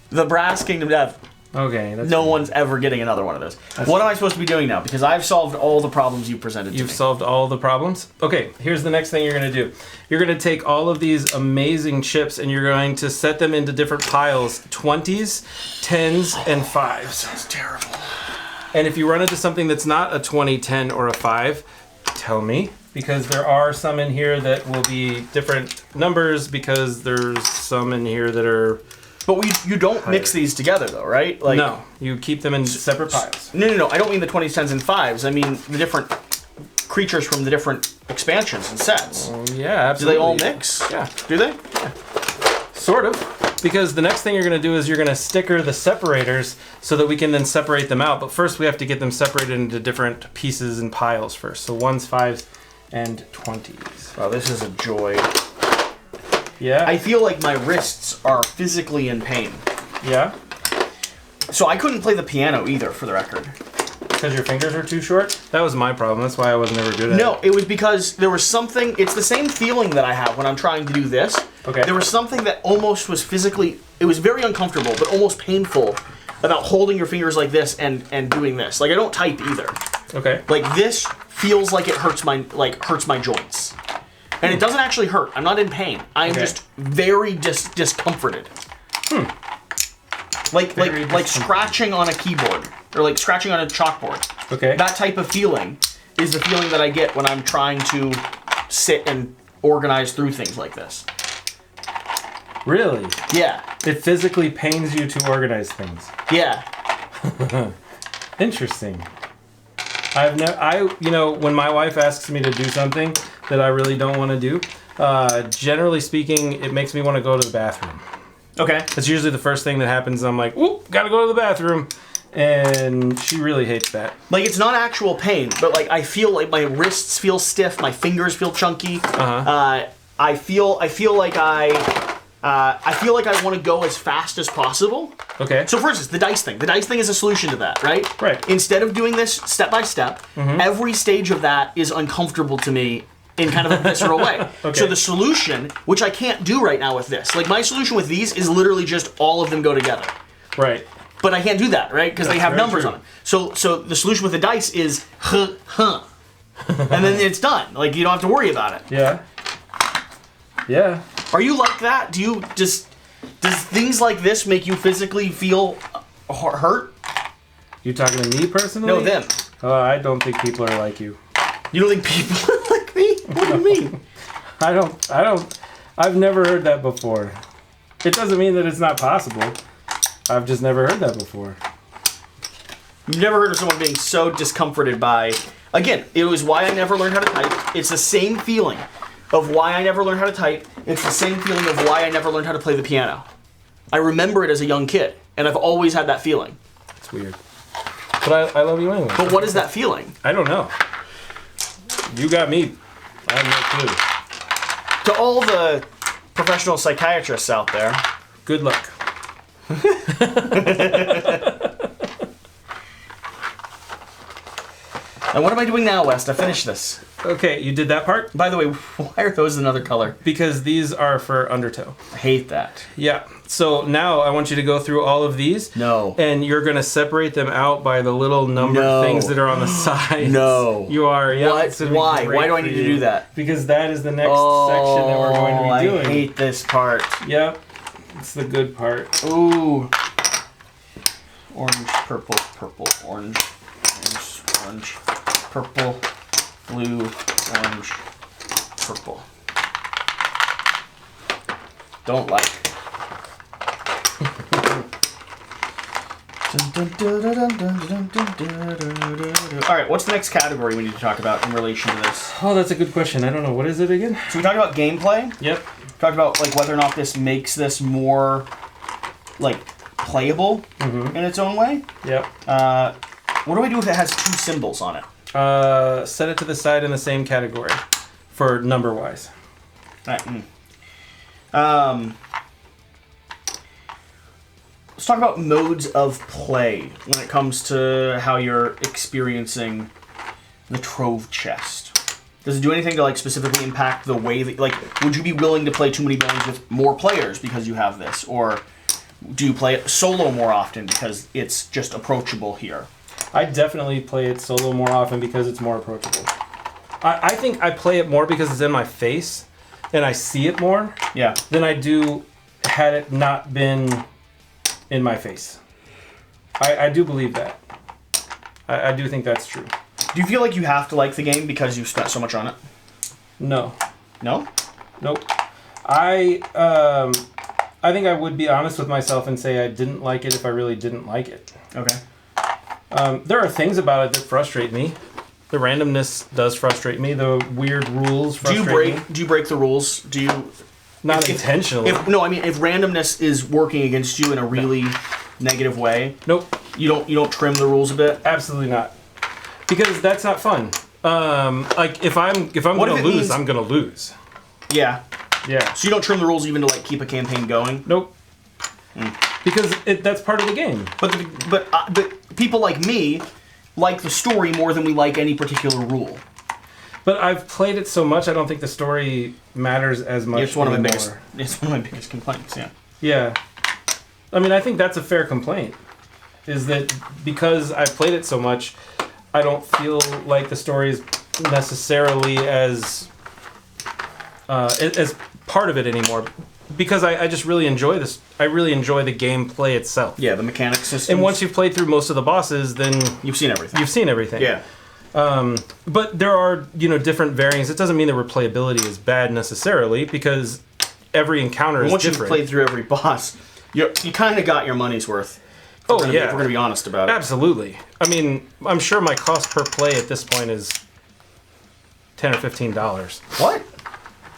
The brass Kingdom Death. Okay. That's no one's ever getting another one of those. What am I supposed to be doing now? Because I've solved all the problems you presented to me. You've solved all the problems? Okay, here's the next thing you're going to do. You're going to take all of these amazing chips and you're going to set them into different piles. 20s, 10s, and 5s. That sounds terrible. And if you run into something that's not a 20, 10, or a 5, tell me. Because there are some in here that will be different numbers because there's some in here that are... But you don't mix these together, though, right? Like, no, you keep them in separate piles. No. I don't mean the 20s, 10s, and 5s. I mean the different creatures from the different expansions and sets. Yeah, absolutely. Do they all mix? Yeah. Do they? Yeah. Sort of. Because the next thing you're going to do is you're going to sticker the separators so that we can then separate them out. But first we have to get them separated into different pieces and piles first. So 1s, 5s, and 20s. Wow, this is a joy. Yeah? I feel like my wrists are physically in pain. Yeah? So I couldn't play the piano either, for the record. Because your fingers are too short? That was my problem. That's why I was never good at it. No, it was because there was something... It's the same feeling that I have when I'm trying to do this. Okay. There was something that almost was physically... It was very uncomfortable, but almost painful about holding your fingers like this and doing this. Like, I don't type either. Okay. Like, this feels like it hurts my joints. And it doesn't actually hurt. I'm not in pain. I'm just very discomforted. Like scratching on a keyboard. Or like scratching on a chalkboard. Okay. That type of feeling is the feeling that I get when I'm trying to sit and organize through things like this. Really? Yeah. It physically pains you to organize things. Yeah. Interesting. When my wife asks me to do something that I really don't want to do, generally speaking, it makes me want to go to the bathroom. Okay. That's usually the first thing that happens. I'm like, whoop, gotta go to the bathroom. And she really hates that. Like, it's not actual pain, but like I feel like my wrists feel stiff, my fingers feel chunky. I feel like I want to go as fast as possible. Okay. So for instance, the dice thing. The dice thing is a solution to that, right? Right. Instead of doing this step by step, every stage of that is uncomfortable to me in kind of a visceral way. Okay. So the solution, which I can't do right now with this, like my solution with these is literally just all of them go together. Right. But I can't do that, right? Because they have very numbers true. on them. So the solution with the dice is and then it's done. Like, you don't have to worry about it. Yeah. Yeah. Are you like that? Does things like this make you physically feel hurt? You talking to me personally? No, them. I don't think people are like you. You don't think people are like me? What do you mean? I've never heard that before. It doesn't mean that it's not possible. I've just never heard that before. You've never heard of someone being so discomforted by... Again, it was why I never learned how to type. It's the same feeling. of why I never learned how to type. It's the same feeling of why I never learned how to play the piano. I remember it as a young kid, and I've always had that feeling. It's weird. But I love you anyway. But what is that feeling? I don't know. You got me. I have no clue. To all the professional psychiatrists out there, good luck. And what am I doing now, West? I finished this. Okay, you did that part? By the way, why are those another color? Because these are for undertow. I hate that. Yeah. So now I want you to go through all of these. No. And you're going to separate them out by the little numbered things that are on the sides. No. You are. Yeah. What? Why? Why do I need to do that? Because that is the next section that we're going to be doing. I hate this part. Yep. It's the good part. Ooh. Orange, purple, purple, orange, orange, orange, purple, blue, orange, purple. Don't like. Alright, what's the next category we need to talk about in relation to this? Oh, that's a good question. I don't know. What is it again? So we talked about gameplay. Yep. Talked about like whether or not this makes this more like playable in its own way. Yep. What do I do if it has two symbols on it? Set it to the side in the same category for number wise. Alright. Let's talk about modes of play when it comes to how you're experiencing the Trove chest. Does it do anything to like specifically impact the way that, like, would you be willing to play Too Many Bones with more players because you have this? Or do you play it solo more often because it's just approachable here? I definitely play it solo more often because it's more approachable. I think I play it more because it's in my face and I see it more than I do had it not been in my face. I do believe that. I do think that's true. Do you feel like you have to like the game because you've spent so much on it? No. No? Nope. I think I would be honest with myself and say I didn't like it if I really didn't like it. Okay. There are things about it that frustrate me. The randomness does frustrate me. The weird rules frustrate me. Do you break the rules? Do you... Not intentionally. If randomness is working against you in a really negative way, nope. You don't trim the rules a bit? Absolutely not. Because that's not fun. Like if I'm going to lose, I'm going to lose. Yeah. Yeah. So you don't trim the rules even to like keep a campaign going? Nope. Because that's part of the game. But people like me like the story more than we like any particular rule. But I've played it so much, I don't think the story matters as much. It's one of my biggest complaints. Yeah. Yeah. I mean, I think that's a fair complaint. Is that because I've played it so much, I don't feel like the story is necessarily as part of it anymore. Because I just really enjoy this. I really enjoy the gameplay itself. Yeah, the mechanic system. And once you've played through most of the bosses, then you've seen everything. You've seen everything. Yeah. But there are, different variants. It doesn't mean the replayability is bad necessarily, because every encounter is different. Once you've played through every boss, you kind of got your money's worth. If we're going to be honest about it. Absolutely. I mean, I'm sure my cost per play at this point is $10 or $15. What?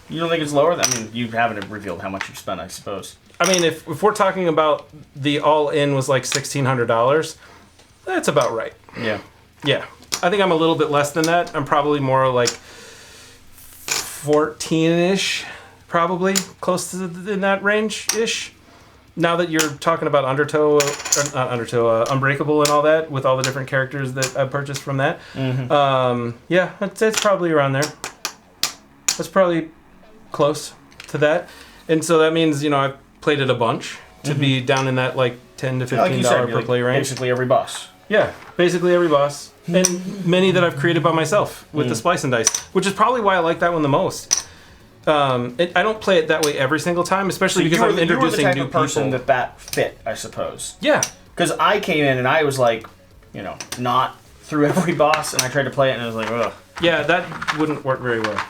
You don't think it's lower? I mean, you haven't revealed how much you've spent, I suppose. I mean, if we're talking about the all-in was like $1,600, that's about right. Yeah. Yeah. I think I'm a little bit less than that. I'm probably more like 14-ish, probably close to in that range-ish. Now that you're talking about Unbreakable and all that, with all the different characters that I purchased from that, yeah, it's probably around there. That's probably close to that, and so that means I've played it a bunch to be down in that like $10 to $15 per play range. Basically every boss. Yeah, basically every boss. And many that I've created by myself with the Splice and Dice, which is probably why I like that one the most. I don't play it that way every single time, especially because I'm introducing new people. You were the type of person that fit, I suppose. Yeah. Because I came in and I was like, not through every boss, and I tried to play it and I was like, ugh. Yeah, that wouldn't work very well.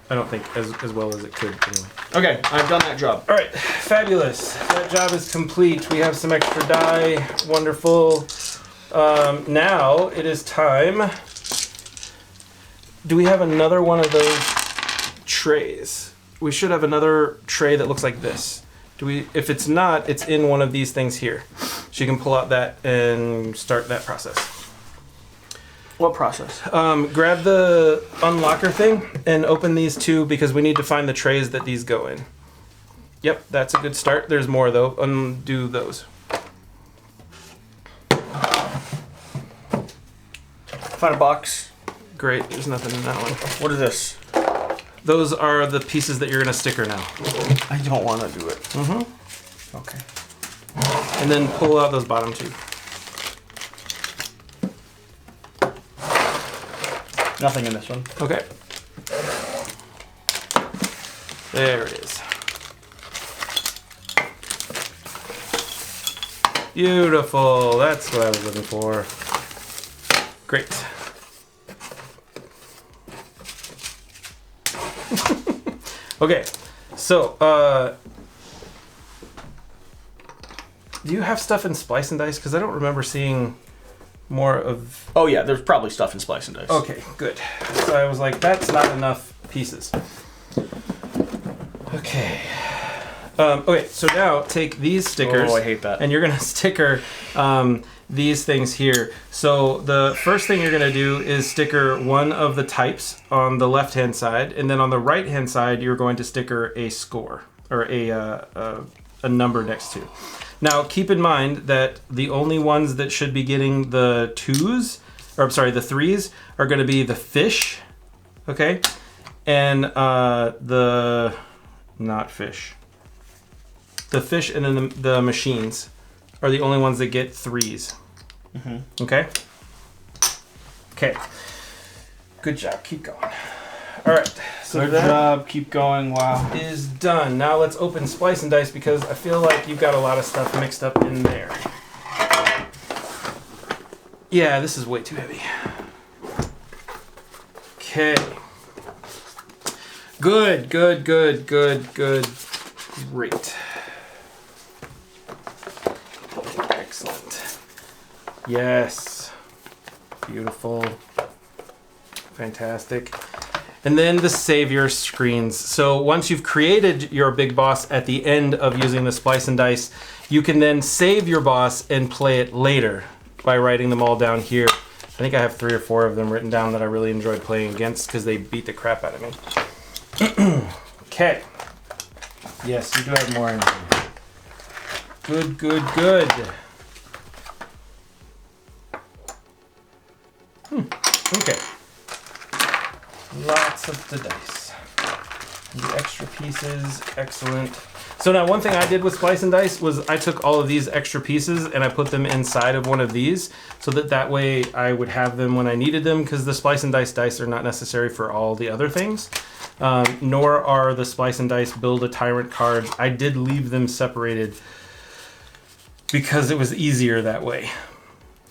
I don't think as well as it could anyway. Okay, I've done that job. All right, fabulous. That job is complete. We have some extra die. Wonderful. Now it is time. Do we have another one of those trays. We should have another tray that looks like this. Do we? If it's not, it's in one of these things here. So you can pull out that and start that process. What process? Grab the unlocker thing and open these two because we need to find the trays that these go in. Yep, that's a good start. There's more though. Undo those. Find a box. Great, there's nothing in that one. What is this? Those are the pieces that you're gonna sticker now. I don't want to do it. Mm-hmm. Okay. And then pull out those bottom two. Nothing in this one. Okay. There it is. Beautiful. That's what I was looking for. Great. Okay, so do you have stuff in Splice and Dice? Because I don't remember seeing more of... Oh yeah, there's probably stuff in Splice and Dice. Okay, good. So I was like, that's not enough pieces. Okay. Okay, so now take these stickers. Oh, I hate that. And you're going to sticker these things here. So the first thing you're going to do is sticker one of the types on the left-hand side, and then on the right-hand side, you're going to sticker a score, or a number next to. Now, keep in mind that the only ones that should be getting the twos, or I'm sorry, the threes, are going to be the fish, okay? And the, not fish. The fish and then the machines are the only ones that get threes. Mm-hmm. Okay? Okay. Good job. Keep going. All right. So good job. Keep going. Wow. Is done. Now let's open Splice and Dice because I feel like you've got a lot of stuff mixed up in there. Yeah, this is way too heavy. Okay. Good, good, good, good, good. Great. Excellent. Yes. Beautiful. Fantastic. And then the savior screens. So once you've created your big boss at the end of using the Splice and Dice, you can then save your boss and play it later by writing them all down here. I think I have 3 or 4 of them written down that I really enjoyed playing against because they beat the crap out of me. Okay. Yes, you do have more in here. Good, good, good. Okay. Lots of the dice. The extra pieces, excellent. So now one thing I did with Splice and Dice was I took all of these extra pieces and I put them inside of one of these so that way I would have them when I needed them because the Splice and Dice dice are not necessary for all the other things. Nor are the Splice and Dice Build a Tyrant cards. I did leave them separated because it was easier that way.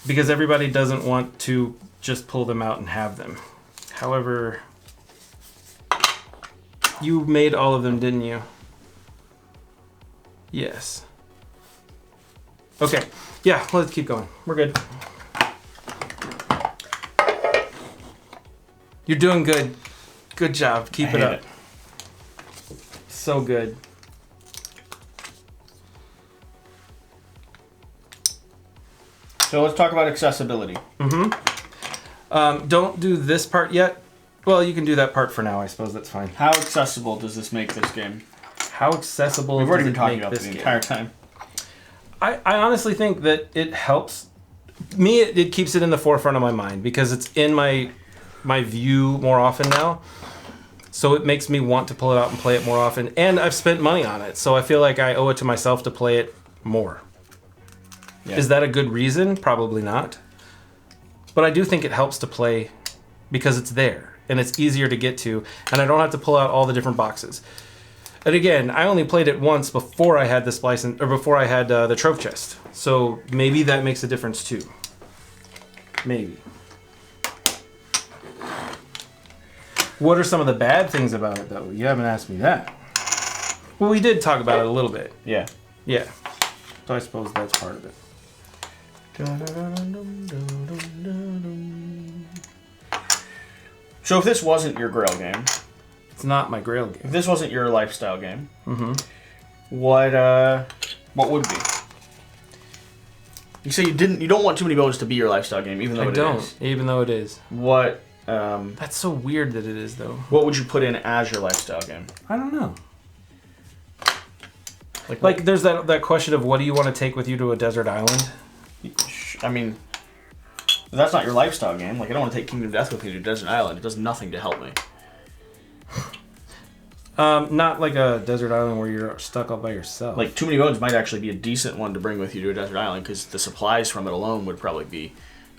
Because everybody doesn't want to just pull them out and have them. However, you made all of them, didn't you? Yes. Okay. Yeah, let's keep going. We're good. You're doing good. Good job. Keep it up. So good. So let's talk about accessibility. Mm-hmm. Don't do this part yet. Well, you can do that part for now. I suppose that's fine. How accessible does this make this game? How accessible We've already does been it talking make about this this the game? entire time. I honestly think that it helps. Me, it keeps it in the forefront of my mind because it's in my view more often now. So it makes me want to pull it out and play it more often. And I've spent money on it, so I feel like I owe it to myself to play it more. Yeah. Is that a good reason? Probably not. But I do think it helps to play because it's there and it's easier to get to, and I don't have to pull out all the different boxes. And again, I only played it once before I had the Splice or before I had the Trove chest. So maybe that makes a difference too. Maybe. What are some of the bad things about it, though? You haven't asked me that. Well, we did talk about it a little bit. Yeah. Yeah. So I suppose that's part of it. So if this wasn't your Grail game, It's not my Grail game. If this wasn't your lifestyle game, what would be? You say you don't want too many bones to be your lifestyle game, even though it is. Even though it is. What? That's so weird that it is, though. What would you put in as your lifestyle game? I don't know. Like there's that question of what do you want to take with you to a desert island? I mean, that's not your lifestyle game. Like, I don't want to take Kingdom Death with me to a desert island. It does nothing to help me. Not like a desert island where you're stuck all by yourself. Like, Too Many Bones might actually be a decent one to bring with you to a desert island, because the supplies from it alone would probably be...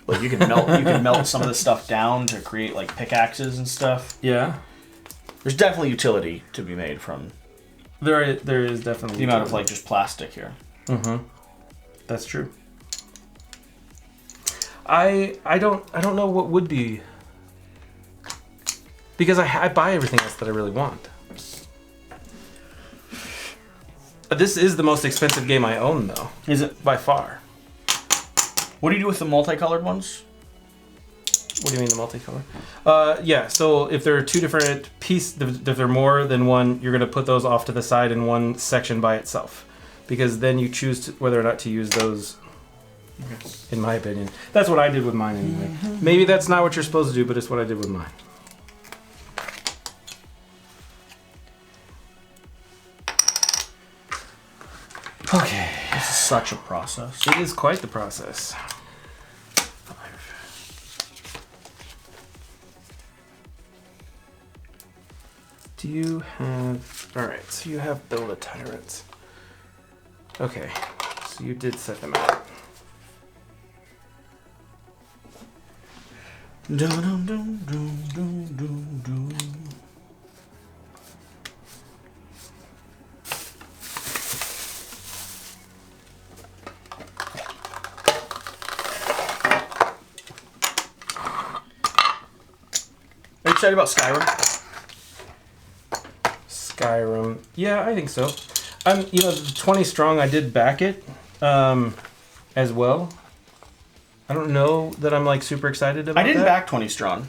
Like, you can melt some of the stuff down to create, like, pickaxes and stuff. Yeah. There's definitely utility to be made from... There is definitely... The amount of, like, just plastic here. Mm-hmm. That's true. I don't know what would be... Because I buy everything else that I really want. This is the most expensive game I own, though. Is it? By far. What do you do with the multicolored ones? What do you mean the multicolor? Yeah, so if there are two different pieces, if there are more than one, you're going to put those off to the side in one section by itself. Because then you choose whether or not to use those, in my opinion. That's what I did with mine anyway. Maybe that's not what you're supposed to do, but it's what I did with mine. Okay. This is such a process. It is quite the process. Do you have... Alright, so you have Build a Tyrant. Okay, so you did set them out. Are you excited about Skyrim? Skyrim. Yeah, I think so. You know, 20 strong, I did back it as well. I don't know that I'm like super excited about I didn't that. back 20 strong.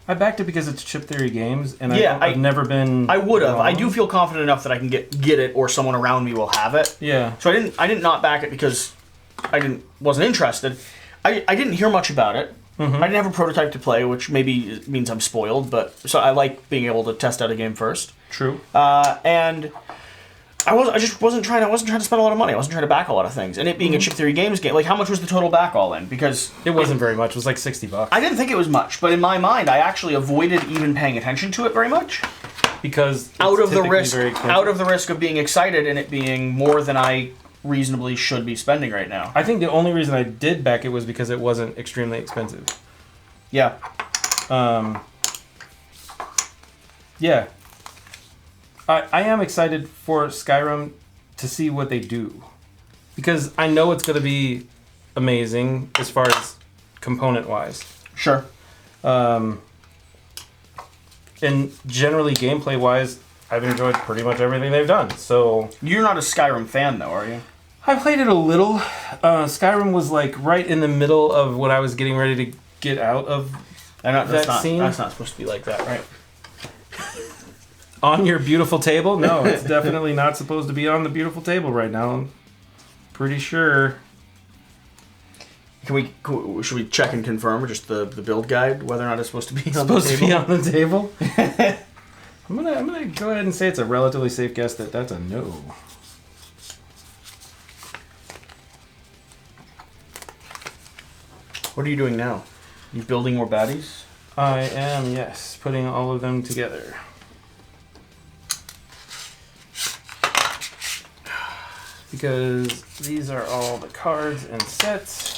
I backed it because it's Chip Theory Games, and Yeah, I've never been... I would have. I do feel confident enough that I can get it, or someone around me will have it. Yeah. So I didn't not back it because I wasn't interested. I didn't hear much about it. I didn't have a prototype to play, which maybe means I'm spoiled, but so I like being able to test out a game first. True. And I wasn't trying to spend a lot of money. I wasn't trying to back a lot of things. And it being a Chip Theory Games game, like how much was the total back all in? Because it wasn't very much. It was like $60. I didn't think it was much, but in my mind, I actually avoided even paying attention to it very much. Because out of the risk of being excited and it being more than I reasonably should be spending right now. I think the only reason I did back it was because it wasn't extremely expensive. Yeah. Yeah. I am excited for Skyrim to see what they do. Because I know it's going to be amazing as far as component-wise. Sure. And generally gameplay-wise, I've enjoyed pretty much everything they've done. So you're not a Skyrim fan, though, are you? I played it a little. Skyrim was like right in the middle of when I was getting ready to get out of that scene. That's not supposed to be like that, right? On your beautiful table? No, it's definitely not supposed to be on the beautiful table right now. I'm pretty sure. Should we check and confirm just the build guide whether or not it's supposed to be on the table? Supposed to be on the table? I'm gonna go ahead and say it's a relatively safe guess that that's a no. What are you doing now? You building more baddies? I am, yes, putting all of them together. Because these are all the cards and sets.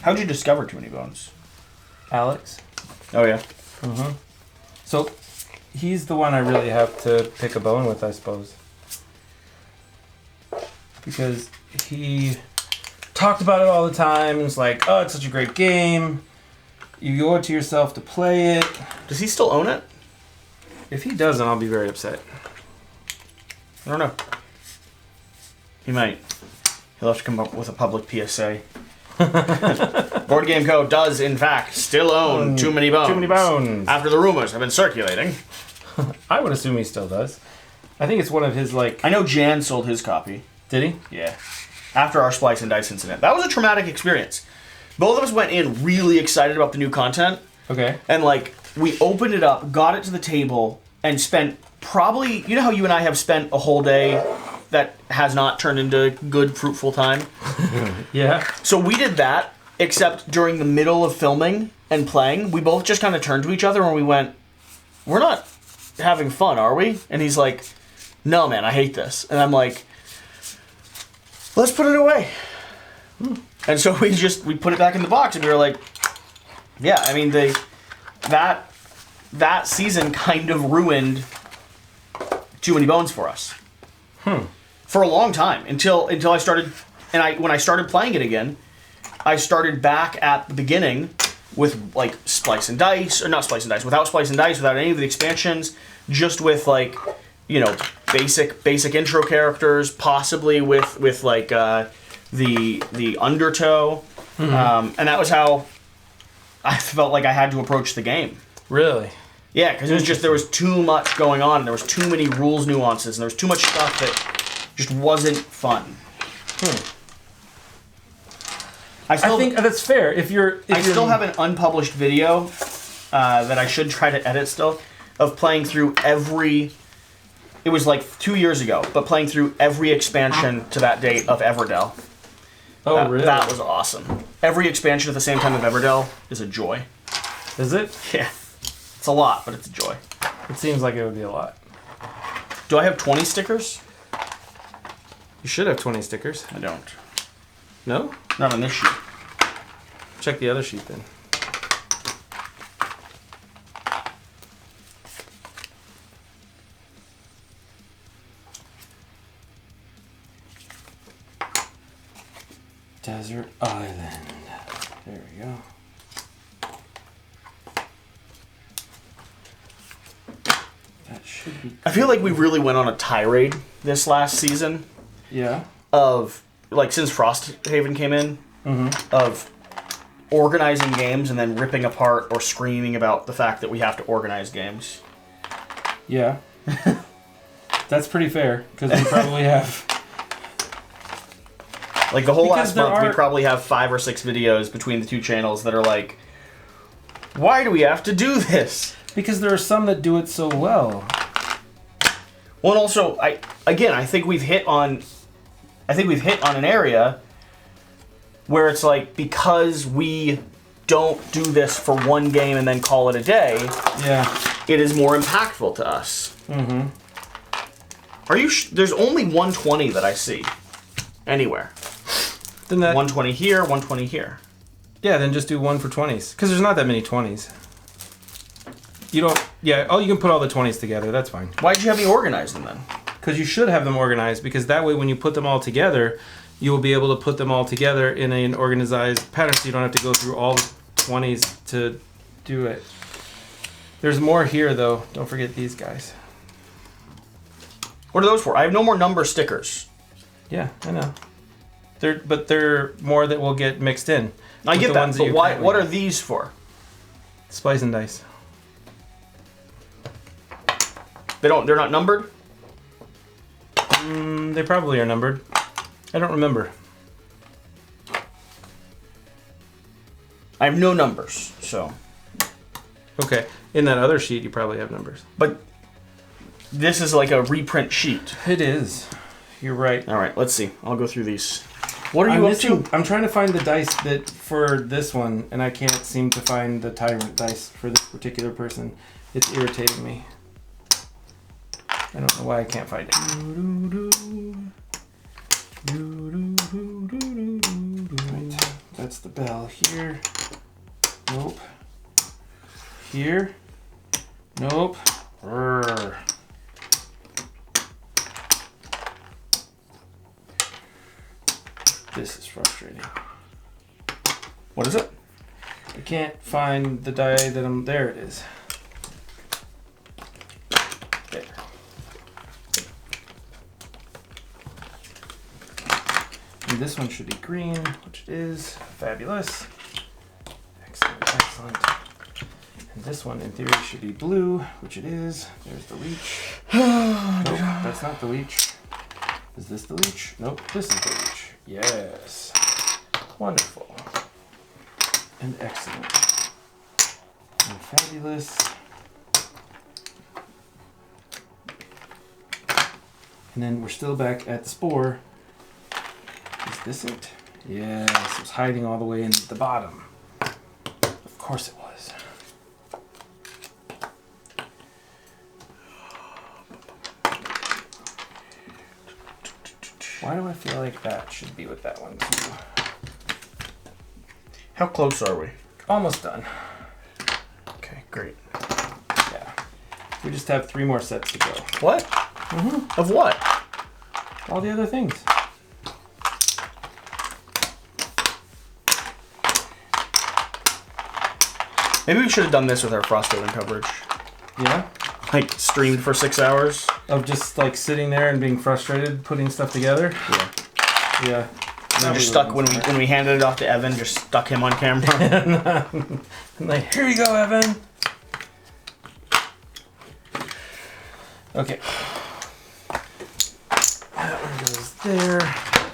How'd you discover Too Many Bones? Alex. Oh, yeah. Mm-hmm. So, he's the one I really have to pick a bone with, I suppose. Because he talked about it all the time. It's like, oh, it's such a great game. You owe it to yourself to play it. Does he still own it? If he doesn't, I'll be very upset. I don't know. He might. He'll have to come up with a public PSA. Board Game Co. does, in fact, still own Too Many Bones. Too Many Bones. After the rumors have been circulating. I would assume he still does. I think it's one of his, like... I know Jan sold his copy. Did he? Yeah. After our Splice and Dice incident. That was a traumatic experience. Both of us went in really excited about the new content. Okay. And, like, we opened it up, got it to the table, and spent probably... You know how you and I have spent a whole day that has not turned into good, fruitful time? Yeah. So we did that, except during the middle of filming and playing, we both just kind of turned to each other and we went, we're not having fun, are we? And he's like, no, man, I hate this. And I'm like, let's put it away. And so we put it back in the box and we were like, yeah, I mean, that season kind of ruined Too Many Bones for us. For a long time, until I started, and when I started playing it again, I started back at the beginning with like Splice and Dice, or not Splice and Dice, without Splice and Dice, without any of the expansions, just with like, you know, basic intro characters, possibly with like the undertow, and that was how I felt like I had to approach the game. Really? Yeah, because it was just, there was too much going on, and there was too many rules nuances, and there was too much stuff that just wasn't fun. I think that's fair. I still have an unpublished video that I should try to edit still, of playing through every... It was like 2 years ago, but playing through every expansion to that date of Everdell. Oh, really? That was awesome. Every expansion at the same time of Everdell is a joy. Is it? Yeah. It's a lot, but it's a joy. It seems like it would be a lot. Do I have 20 stickers? You should have 20 stickers. I don't. No? Not on this sheet. Check the other sheet then. Desert Island. There we go. That should be... I feel like we really went on a tirade this last season. Yeah. Of, like, since Frosthaven came in, of organizing games and then ripping apart or screaming about the fact that we have to organize games. Yeah. That's pretty fair, because we probably have... Like, the whole last month, we probably have 5 or 6 videos between the two channels that are like, why do we have to do this? Because there are some that do it so well. Well, and also, I think we've hit on an area where it's like, because we don't do this for one game and then call it a day, it is more impactful to us. Are you? There's only 120 that I see anywhere. Then that 120 here, 120 here. Yeah, then just do 1 for 20s, because there's not that many 20s. You don't. Yeah. Oh, you can put all the 20s together. That's fine. Why'd you have me organize them then? Because you should have them organized, because that way when you put them all together, you will be able to put them all together in an organized pattern, so you don't have to go through all the 20s to do it. There's more here, though. Don't forget these guys. What are those for? I have no more number stickers. Yeah, I know. But they're more that will get mixed in. I get that, but why? What are these for? Splice and Dice. They're not numbered? They probably are numbered. I don't remember. I have no numbers, so. Okay. In that other sheet, you probably have numbers. But this is like a reprint sheet. It is. You're right. All right, let's see. I'll go through these. What are you up to? I'm trying to find the dice that for this one, and I can't seem to find the tyrant dice for this particular person. It's irritating me. I don't know why I can't find it. Right. That's the bell here. Nope. Here. Nope. Urgh. This is frustrating. What is it? I can't find the die that I'm... There it is. There. this one should be green, which it is. Fabulous. Excellent, excellent. And this one, in theory, should be blue, which it is. There's the leech. Nope, that's not the leech. Is this the leech? Nope, this is the leech. Yes. Wonderful. And excellent. And fabulous. And then we're still back at the spore. Is this it? Yes, it was hiding all the way in the bottom. Of course it was. Why do I feel like that should be with that one too? How close are we? Almost done. Okay, great. Yeah. We just have 3 more sets to go. What? Mm-hmm. Of what? All the other things. Maybe we should have done this with our Frosthaven coverage. Yeah? Like, streamed for 6 hours. Of just like sitting there and being frustrated, putting stuff together? Yeah. Yeah. And then just stuck, when we handed it off to Evan, just stuck him on camera. I'm like, here you go, Evan. Okay. That one goes there.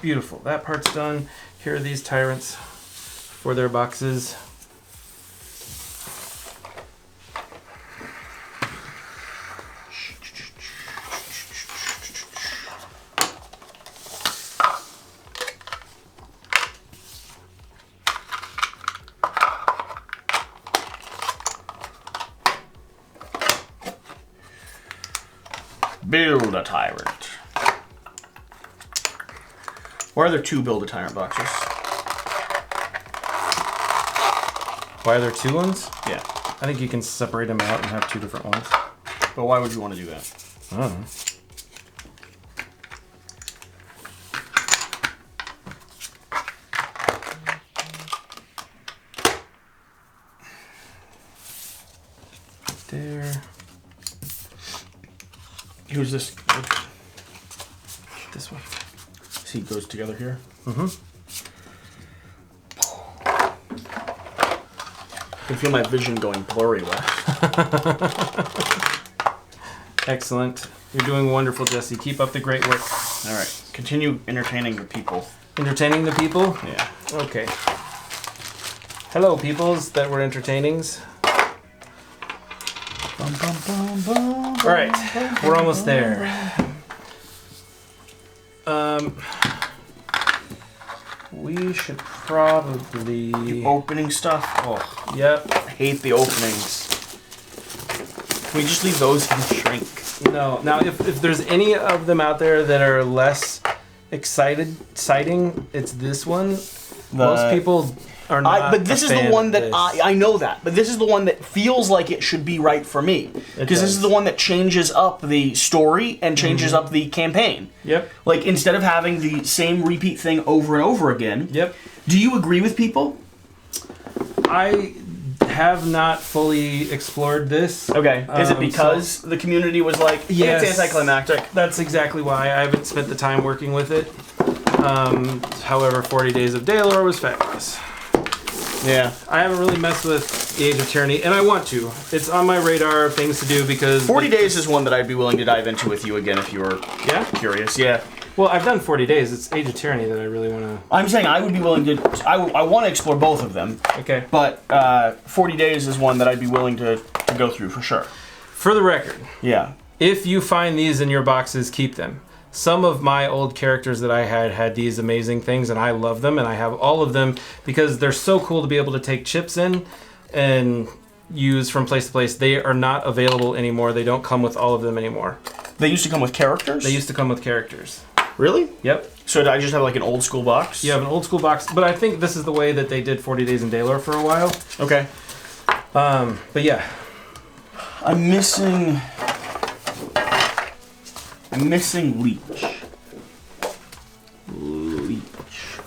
Beautiful. That part's done. Here are these tyrants for their boxes. Build a tyrant. Why are there 2 build a tyrant boxes? Why are there 2 ones? Yeah. I think you can separate them out and have 2 different ones. But why would you want to do that? I don't know. There. Who's this? This one. See, it goes together here. Mm-hmm. I can feel my vision going blurry left. Excellent. You're doing wonderful, Jesse. Keep up the great work. All right. Continue entertaining the people. Entertaining the people? Yeah. Okay. Hello, peoples that were entertainings. All right, we're almost there. We should probably... Opening stuff? Oh, Yep. I hate the openings. Can we just leave those and shrink? No. Now, if there's any of them out there that are less exciting, it's this one. Most people are not. But this is the one that I know that. But this is the one that feels like it should be right for me, because this is the one that changes up the story and changes up the campaign. Yep. Like, instead of having the same repeat thing over and over again. Yep. Do you agree with people? I have not fully explored this. Okay. Is it because the community was like, yes, it's anticlimactic? That's exactly why I haven't spent the time working with it. However, 40 Days of Daylor was fabulous. Yeah. I haven't really messed with the Age of Tyranny, and I want to. It's on my radar of things to do because... 40 Days is one that I'd be willing to dive into with you again if you were curious. Yeah. Well, I've done 40 Days. It's Age of Tyranny that I really want to... I'm saying I would be willing to... I want to explore both of them. Okay. But 40 Days is one that I'd be willing to go through for sure. For the record. Yeah. If you find these in your boxes, keep them. Some of my old characters that I had these amazing things, and I love them, and I have all of them because they're so cool to be able to take chips in and use from place to place. They are not available anymore. They don't come with all of them anymore. They used to come with characters? They used to come with characters. Really? Yep. So did I just have like an old school box? You have an old school box, but I think this is the way that they did 40 Days in Daylor for a while. Okay. But yeah. I'm missing Leech. Leech.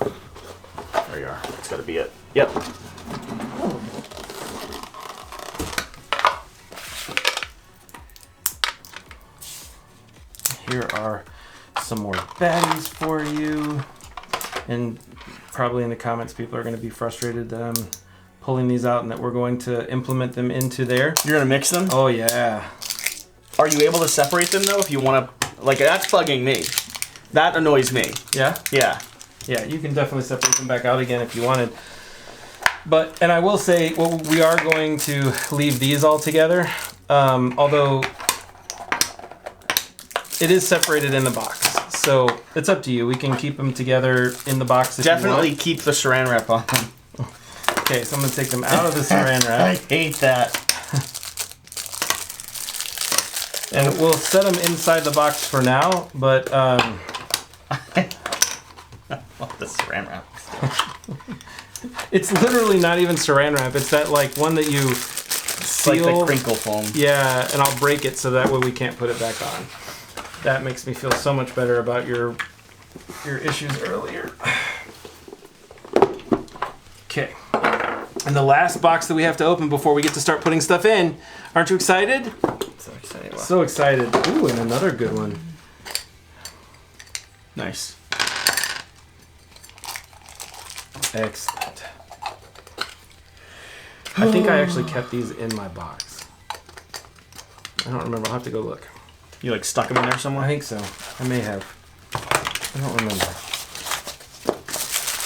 There you are. That's gotta be it. Yep. Here are some more baddies for you. And probably in the comments, people are going to be frustrated that I'm pulling these out and that we're going to implement them into there. You're going to mix them? Oh, yeah. Are you able to separate them, though, if you want to... Like, that's bugging me. That annoys me. Yeah? Yeah. Yeah, you can definitely separate them back out again if you wanted. But, and I will say, well, we are going to leave these all together. Although, it is separated in the box. So, it's up to you. We can keep them together in the box if Definitely you want. keep the saran wrap on them. Okay, so I'm going to take them out of the saran wrap. I hate that. And we'll set them inside the box for now, but... I love the saran wrap. It's literally not even saran wrap. It's that like one that you seal. Like the crinkle foam. Yeah, and I'll break it so that way we can't put it back on. That makes me feel so much better about your issues earlier. Okay. And the last box that we have to open before we get to start putting stuff in. Aren't you excited? So excited. So excited. Ooh, and another good one. Nice. Excellent. I think I actually kept these in my box. I don't remember. I'll have to go look. You like stuck them in there somewhere? I think so. I may have. I don't remember.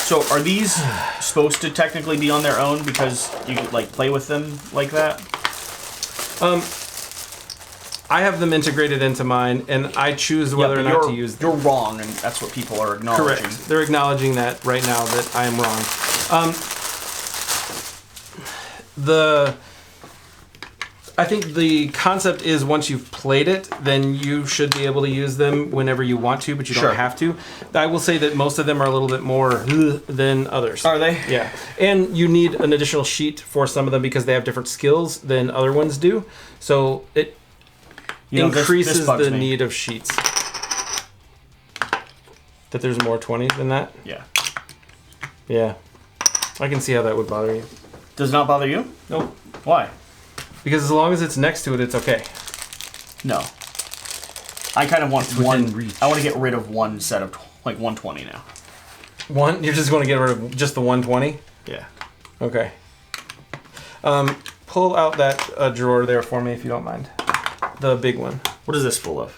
So are these supposed to technically be on their own because you like play with them like that? I have them integrated into mine, and I choose whether or not to use them. You're wrong, and that's what people are acknowledging. Correct. They're acknowledging that right now that I am wrong. I think the concept is once you've played it, then you should be able to use them whenever you want to, but you don't have to. I will say that most of them are a little bit more than others. Are they? Yeah. And you need an additional sheet for some of them because they have different skills than other ones do. So it increases the need of sheets. That there's more 20s than that? Yeah. Yeah. I can see how that would bother you. Does it not bother you? Nope. Why? Because as long as it's next to it, it's okay. No. I kind of want one. Reach. I want to get rid of one set of like 120 now. One? You're just going to get rid of just the 120? Yeah. Okay. Pull out that drawer there for me if you don't mind. The big one. What is this full of?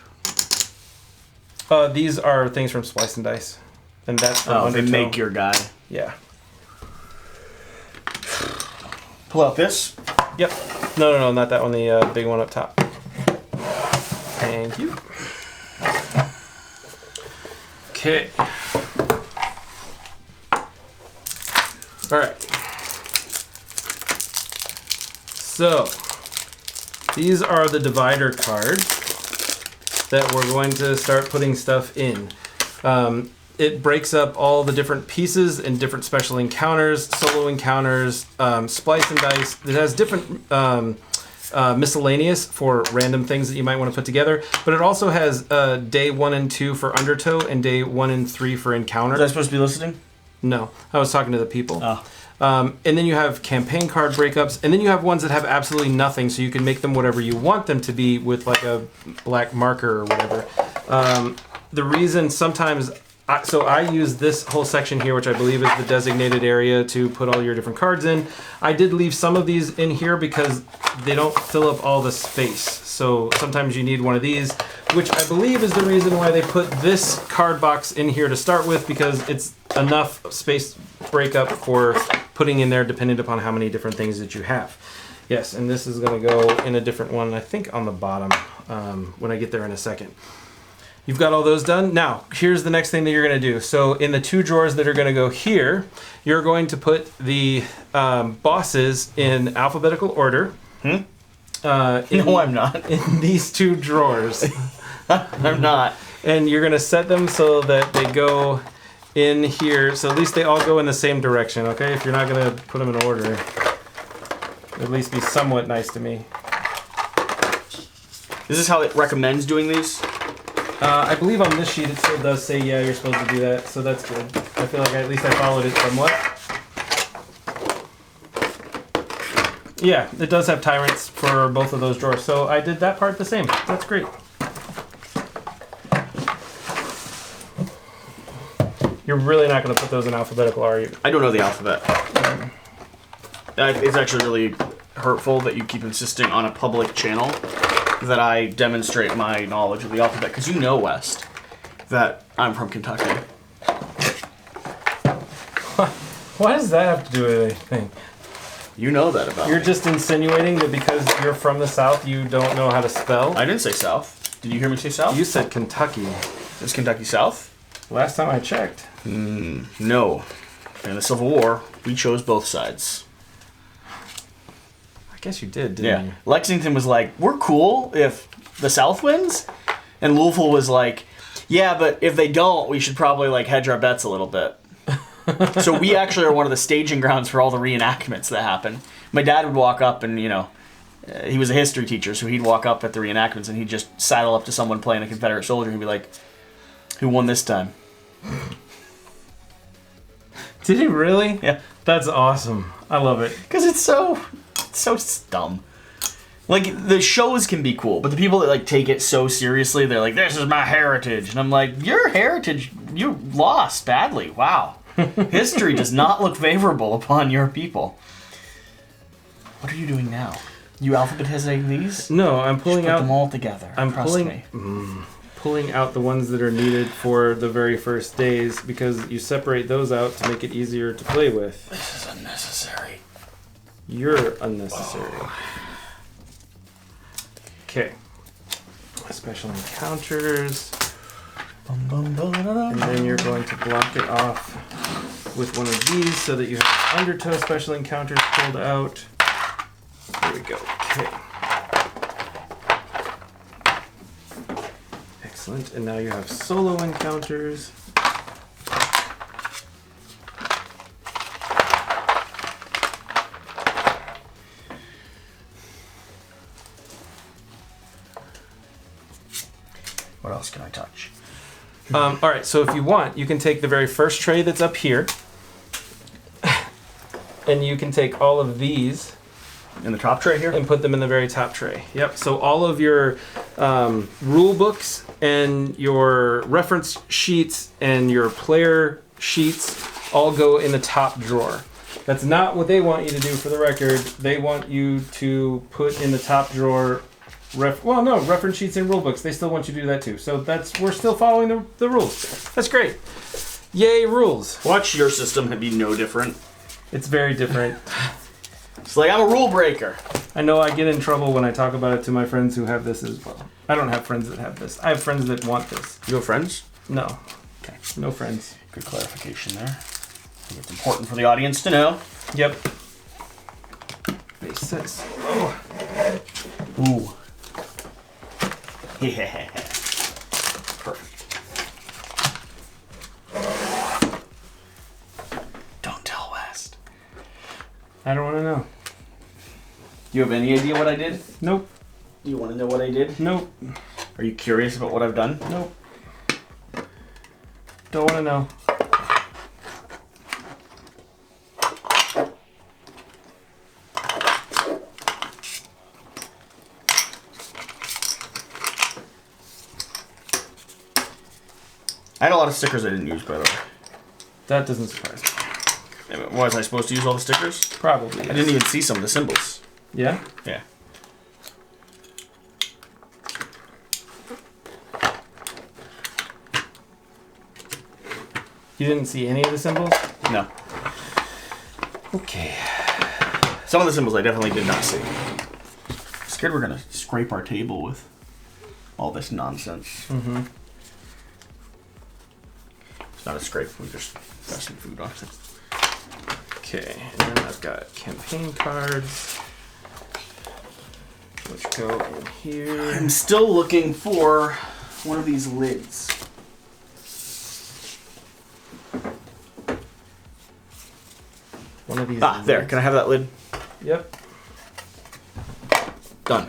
These are things from Splice and Dice. And that's from Undertow. They make your guy. Yeah. Pull out this. Yep. No, not that one. The big one up top. Thank you. Okay. All right. So, these are the divider cards that we're going to start putting stuff in. It breaks up all the different pieces and different special encounters, solo encounters, splice and dice. It has different miscellaneous for random things that you might want to put together, but it also has day 1 and 2 for Undertow and day 1 and 3 for encounter. Was I supposed to be listening? No, I was talking to the people. Oh. And then you have campaign card breakups, and then you have ones that have absolutely nothing, so you can make them whatever you want them to be with like a black marker or whatever. The reason sometimes... So I use this whole section here, which I believe is the designated area to put all your different cards in. I did leave some of these in here because they don't fill up all the space. So sometimes you need one of these, which I believe is the reason why they put this card box in here to start with, because it's enough space breakup for putting in there depending upon how many different things that you have. Yes, and this is going to go in a different one, I think on the bottom, when I get there in a second. You've got all those done. Now, here's the next thing that you're going to do. So in the 2 drawers that are going to go here, you're going to put the bosses in alphabetical order. No, I'm not. In these 2 drawers. I'm not. And you're going to set them so that they go in here. So at least they all go in the same direction, okay? If you're not going to put them in order, at least be somewhat nice to me. Is this how it recommends doing these? I believe on this sheet it still does say, yeah, you're supposed to do that, so that's good. I feel like at least I followed it somewhat. Yeah, it does have tyrants for both of those drawers, so I did that part the same. That's great. You're really not going to put those in alphabetical, are you? I don't know the alphabet. It's actually really hurtful that you keep insisting on a public channel that I demonstrate my knowledge of the alphabet, because you know, West, that I'm from Kentucky. Why does that have to do with anything? You know that about You're me. just insinuating that because you're from the South, you don't know how to spell? I didn't say South. Did you hear me say South? You said Kentucky. Is Kentucky South? Last time I checked. No. In the Civil War, we chose both sides. I guess you did, didn't you? Lexington was like, we're cool if the South wins. And Louisville was like, yeah, but if they don't, we should probably like hedge our bets a little bit. So we actually are one of the staging grounds for all the reenactments that happen. My dad would walk up and, he was a history teacher, so he'd walk up at the reenactments and he'd just sidle up to someone playing a Confederate soldier and he'd be like, who won this time? Did he really? Yeah. That's awesome. I love it. Because it's so dumb. Like, the shows can be cool, but the people that, like, take it so seriously, they're like, this is my heritage. And I'm like, your heritage, you lost badly. Wow. History does not look favorable upon your people. What are you doing now? You alphabetizing these? No, I'm pulling Just put out them all together. I'm Trust me. pulling out the ones that are needed for the very first days because you separate those out to make it easier to play with. This is unnecessary. You're unnecessary. Okay. Special encounters. And then you're going to block it off with one of these so that you have undertow special encounters pulled out. There we go. Okay. Excellent. And now you have solo encounters. What else can I touch? All right, so if you want, you can take the very first tray that's up here, and you can take all of these In the top tray here? and put them in the very top tray. Yep. So all of your rule books and your reference sheets and your player sheets all go in the top drawer. That's not what they want you to do, for the record. They want you to put in the top drawer reference sheets and rule books. They still want you to do that too. So we're still following the rules. That's great. Yay, rules. Watch your system be no different. It's very different. It's like, I'm a rule breaker. I know I get in trouble when I talk about it to my friends who have this as well. I don't have friends that have this. I have friends that want this. You have friends? No. Okay. No friends. Good clarification there. I think it's important for the audience to know. Yep. Base sets. Oh. Ooh. Yeah. Perfect. Don't tell West. I don't want to know. Do you have any idea what I did? Nope. Do you want to know what I did? Nope. Are you curious about what I've done? Nope. Don't want to know. I had a lot of stickers I didn't use, by the way. That doesn't surprise me. Was I supposed to use all the stickers? Probably. I didn't even see some of the symbols. Yeah? Yeah. You didn't see any of the symbols? No. Okay. Some of the symbols I definitely did not see. Scared we're gonna scrape our table with all this nonsense. Mm-hmm. It's not a scrape, we just got some food on it. Okay, and then I've got campaign cards, which go in here. I'm still looking for one of these lids. One of these. Ah, there. Can I have that lid? Yep. Done.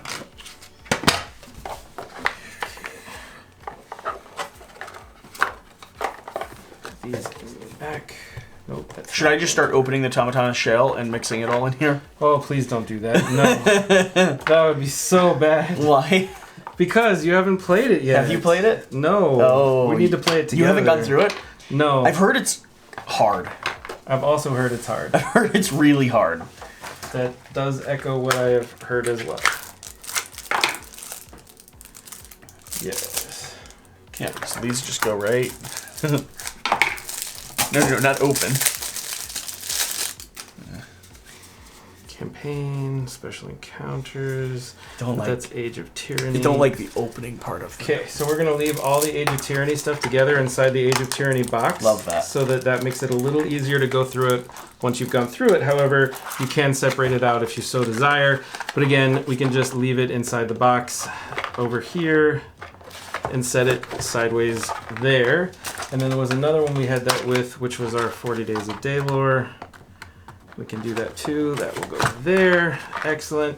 These in back. Nope. That's Should I just start opening the Tamatana shell and mixing it all in here? Oh, please don't do that. No. That would be so bad. Why? Because you haven't played it yet. Have you played it? No. Oh. We need to play it together. You haven't gone through it? No. I've heard it's hard. I've also heard it's hard. I've heard it's really hard. That does echo what I have heard as well. Yes. Yeah, so these just go right. No, not open. Campaign, special encounters. Don't That's Age of Tyranny. I don't like the opening part of it. Okay, so we're gonna leave all the Age of Tyranny stuff together inside the Age of Tyranny box. Love that. So that makes it a little easier to go through it once you've gone through it. However, you can separate it out if you so desire. But again, we can just leave it inside the box over here and set it sideways there. And then there was another one we had that with, which was our 40 Days of Daylore. We can do that too. That will go there. Excellent.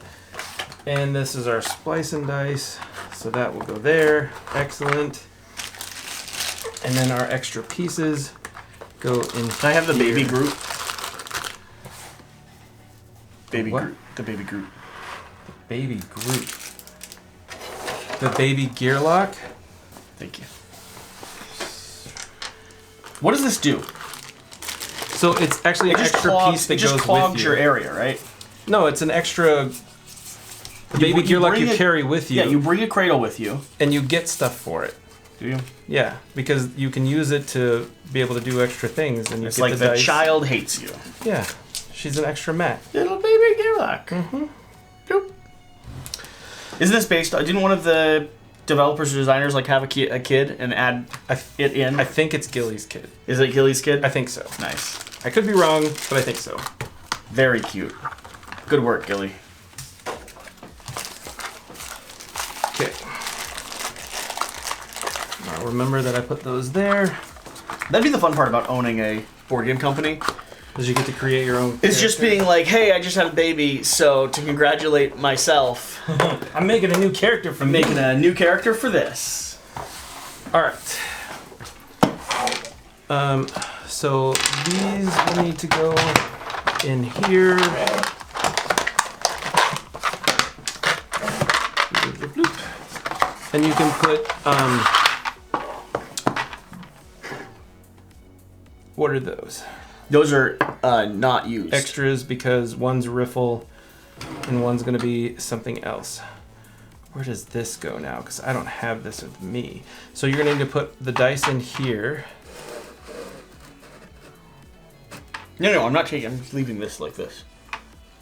And this is our splice and dice. So that will go there. Excellent. And then our extra pieces go in. Can I have the here. baby Groot? Baby What? Groot. The baby Groot. Baby Groot. The baby gear lock. Thank you. What does this do? So it's actually an extra piece that it just goes clogs with you. your area, right? No, it's an extra baby gear lock you carry with you. Yeah, you bring a cradle with you. And you get stuff for it. Do you? Yeah, because you can use it to be able to do extra things, and you It's get like the dice. child hates you. Yeah, she's an extra mat. Little baby Gerlach. Mm-hmm. Doop. Isn't this based on... Didn't one of the developers or designers like have a kid and add it in? I think it's Gilly's kid. Is it Gilly's kid? I think so. Nice. I could be wrong, but I think so. Very cute. Good work, Gilly. Okay. Now remember that I put those there. That'd be the fun part about owning a board game company. Because you get to create your own. It's just being like, hey, I just had a baby, so to congratulate myself, I'm making a new character for I'm me. making a new character for this. All right. So these will need to go in here. And you can put, what are those? Those are not used. Extras, because one's riffle and one's going to be something else. Where does this go now? Because I don't have this with me. So you're going to need to put the dice in here. No, I'm not taking. I'm just leaving this like this.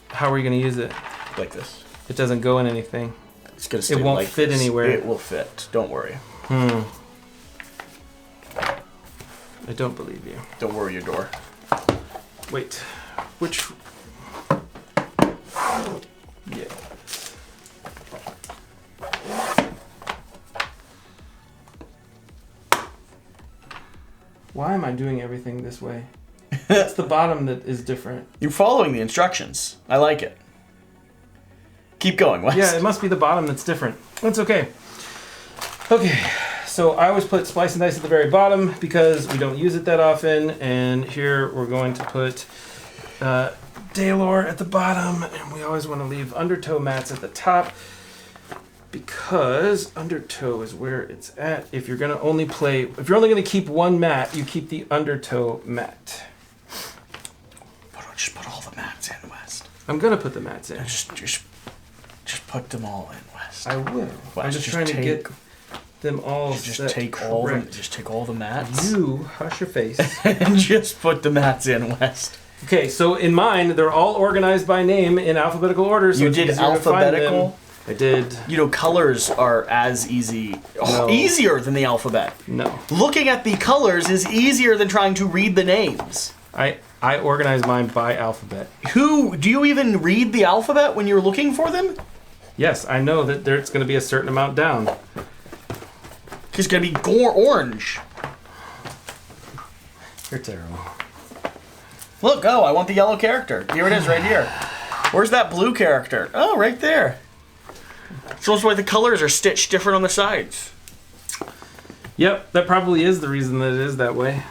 How are you going to use it? Like this. It doesn't go in anything. It's gonna stay It won't like fit this. anywhere. It will fit. Don't worry. I don't believe you. Don't worry your door. Wait. Which... Yeah. Why am I doing everything this way? It's the bottom that is different. You're following the instructions. I like it. Keep going, Wes. Yeah, it must be the bottom that's different. That's okay. Okay, so I always put splice and dice at the very bottom because we don't use it that often. And here we're going to put Daylore at the bottom. And we always want to leave undertow mats at the top because undertow is where it's at. If you're going to only play, if you're only going to keep one mat, you keep the undertow mat. Just put all the mats in, West. I'm going to put the mats in. Just put them all in, West. I will. West, I'm just trying to get them all just take all the just take all the mats. You hush your face. And just put the mats in, West. Okay, so in mine, they're all organized by name in alphabetical order. So You it's did easier to find alphabetical? them. I did. You know, colors are as easy, No. easier than the alphabet. No. Looking at the colors is easier than trying to read the names. I organize mine by alphabet. Do you even read the alphabet when you're looking for them? Yes, I know that there's going to be a certain amount down. It's gonna be orange. You're terrible. Look, I want the yellow character. Here it is, right here. Where's that blue character? Oh, right there. So that's why the colors are stitched different on the sides. Yep, that probably is the reason that it is that way.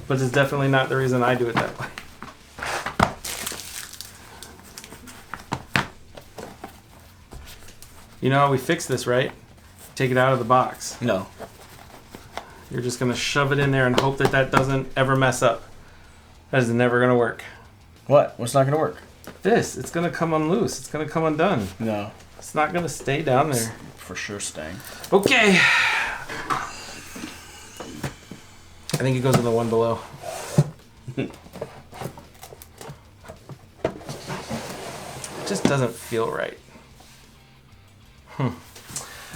But it's definitely not the reason I do it that way. You know how we fix this, right? Take it out of the box. No. You're just going to shove it in there and hope that that doesn't ever mess up. That is never going to work. What? What's not going to work? This. It's going to come unloose. It's going to come undone. No. It's not going to stay down there. It's for sure staying. Okay. I think it goes in the one below. It just doesn't feel right.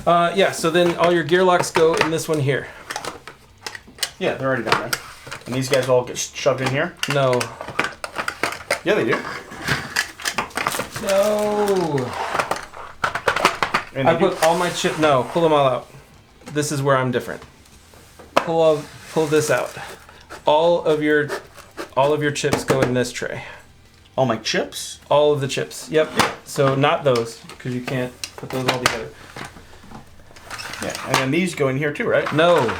Yeah, so then all your gear locks go in this one here. Yeah, they're already down there. And these guys all get shoved in here? No. Yeah, they do. No. I put all my chip. No, pull them all out. This is where I'm different. Pull this out. All of your chips go in this tray. All my chips? All of the chips. Yep. So not those, because you can't put those all together. Yeah, and then these go in here too, right? No.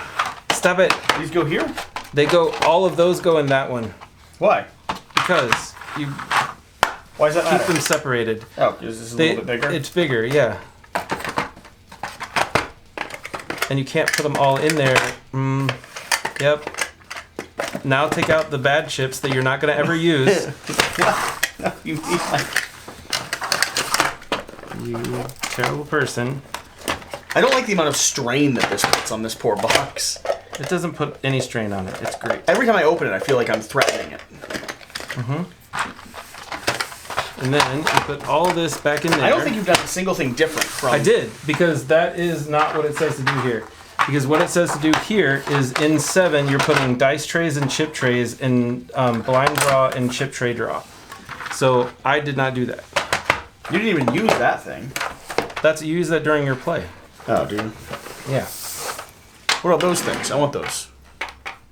Stop it. These go here? They go. All of those go in that one. Why? Because you. Why is that matter? Keep them separated. Oh, because this is a little bit bigger? It's bigger, yeah. And you can't put them all in there. Yep. Now take out the bad chips that you're not going to ever use. You mean like... You terrible person. I don't like the amount of strain that this puts on this poor box. It doesn't put any strain on it. It's great. Every time I open it, I feel like I'm threatening it. And then you put all this back in there. I don't think you've done a single thing different from... I did, because that is not what it says to do here. Because what it says to do here is in 7, you're putting dice trays and chip trays and blind draw and chip tray draw. So I did not do that. You didn't even use that thing. You use that during your play. Oh, dude. Yeah. What about those things? I want those.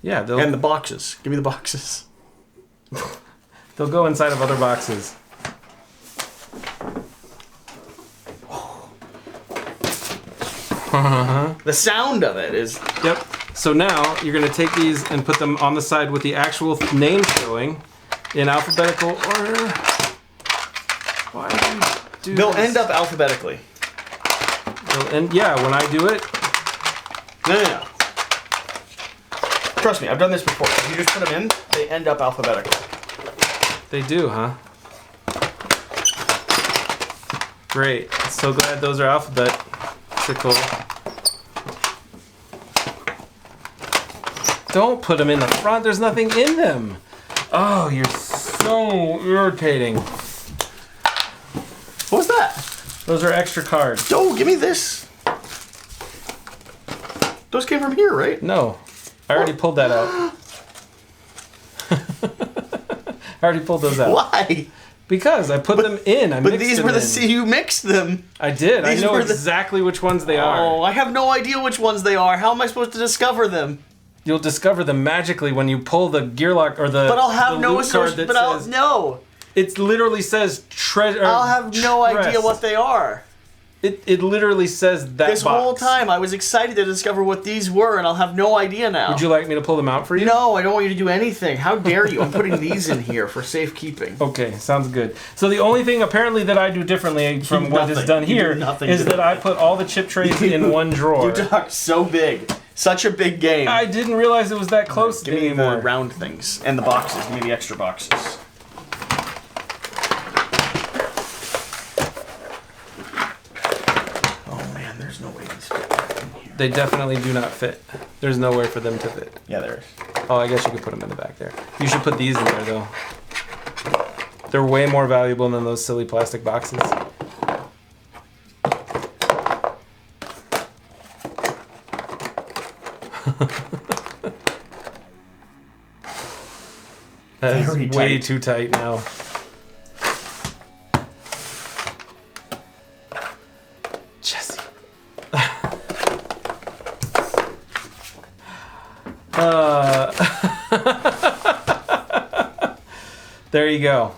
Yeah, and the boxes. Give me the boxes. They'll go inside of other boxes. The sound of it is... Yep. So now you're going to take these and put them on the side with the actual name showing in alphabetical order. Why do you do They'll this? end up alphabetically. Yeah, when I do it. No. Trust me, I've done this before. If you just put them in, they end up alphabetically. They do, huh? Great. So glad those are alphabetical. Don't put them in the front. There's nothing in them. Oh, you're so irritating. What was that? Those are extra cards. Oh, give me this. Those came from here, right? No. I already pulled that out. I already pulled those out. Why? Because I put them in. But these were you mixed them. I did. I know exactly which ones they are. Oh, I have no idea which ones they are. How am I supposed to discover them? You'll discover them magically when you pull the gear lock or the. But I'll have no association. But I'll no. It literally says treasure. I'll have no idea what they are. It literally says that. This whole time I was excited to discover what these were, and I'll have no idea now. Would you like me to pull them out for you? No, I don't want you to do anything. How dare you? I'm putting these in here for safekeeping. Okay, sounds good. So the only thing apparently that I do differently from what is done here is that I put all the chip trays in one drawer. You talk so big. Such a big game. I didn't realize it was that close Give me the round things. And the boxes. Give me the extra boxes. No way these fit in here. They definitely do not fit. There's nowhere for them to fit. Yeah, there is. Oh, I guess you could put them in the back there. You should put these in there, though. They're way more valuable than those silly plastic boxes. That is way too tight now. There you go.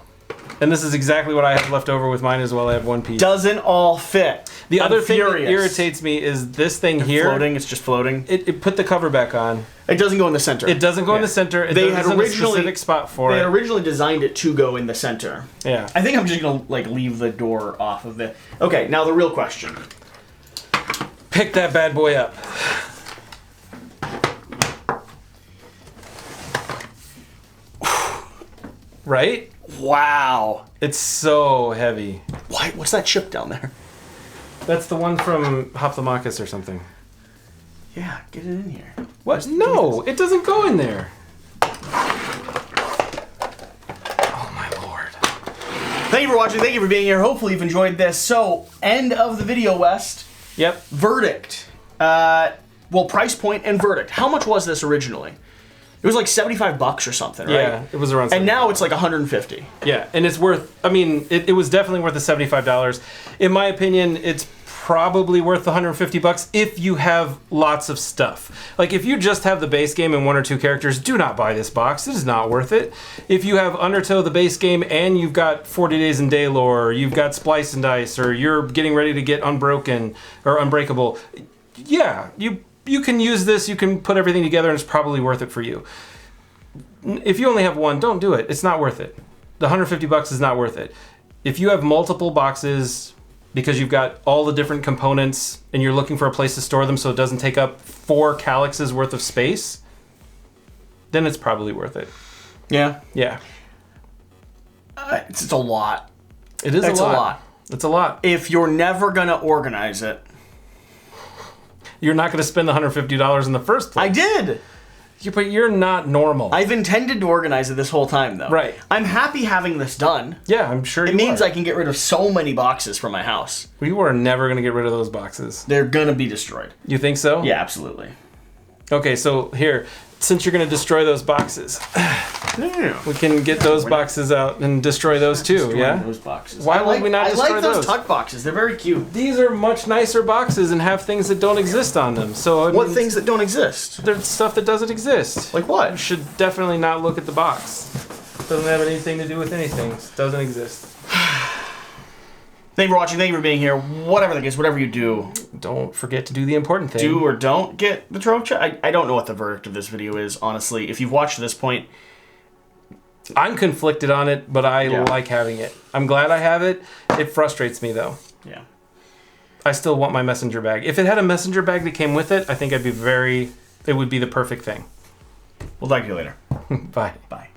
And this is exactly what I have left over with mine as well. I have one piece. Doesn't all fit. The other thing that irritates me is this thing here. Floating. It's just floating. It put the cover back on. It doesn't go in the center. It doesn't go in the center. They had originally a specific spot for it. They had originally designed it to go in the center. Yeah. I think I'm just gonna leave the door off of it. Okay. Now the real question. Pick that bad boy up. Right? Wow. It's so heavy. Why? What's that chip down there? That's the one from Hoplomachus or something. Yeah, get it in here. What? No, it doesn't go in there. Oh my lord. Thank you for watching. Thank you for being here. Hopefully you've enjoyed this. So, end of the video, West. Yep. Verdict. Well, price point and verdict. How much was this originally? It was like $75 or something, right? Yeah, it was around. And now it's like $150. Yeah, and it's worth. I mean, it was definitely worth the $75. In my opinion, it's probably worth the $150 if you have lots of stuff. Like if you just have the base game and 1 or 2 characters, do not buy this box. It is not worth it. If you have Undertow, the base game, and you've got 40 Days in Daylore, or you've got Splice and Dice, or you're getting ready to get Unbroken or Unbreakable, yeah, you can use this. You can put everything together, and it's probably worth it for you. If you only have one, don't do it. It's not worth it. The $150 is not worth it. If you have multiple boxes because you've got all the different components and you're looking for a place to store them so it doesn't take up 4 Calyx's worth of space, then it's probably worth it. Yeah. Yeah. It's a lot. It is a lot. It's a lot. If you're never going to organize it. You're not going to spend the $150 in the first place. I did. But you're not normal. I've intended to organize it this whole time, though. Right. I'm happy having this done. Yeah, I'm sure It means I can get rid of so many boxes from my house. We were never going to get rid of those boxes. They're going to be destroyed. You think so? Yeah, absolutely. Okay, so here, since you're going to destroy those boxes, we can get those boxes out and destroy those too, yeah? Those boxes. Why would we not destroy I like those tuck boxes. They're very cute. These are much nicer boxes and have things that don't exist on them. So what things that don't exist? There's stuff that doesn't exist. Like what? You should definitely not look at the box. Doesn't have anything to do with anything. Doesn't exist. Thank you for watching. Thank you for being here. Whatever the case, whatever you do, don't forget to do the important thing. Do or don't get the Trove chest. I don't know what the verdict of this video is, honestly. If you've watched to this point, I'm conflicted on it, but I like having it. I'm glad I have it. It frustrates me, though. Yeah. I still want my messenger bag. If it had a messenger bag that came with it, I think I'd be it would be the perfect thing. We'll talk to you later. Bye. Bye.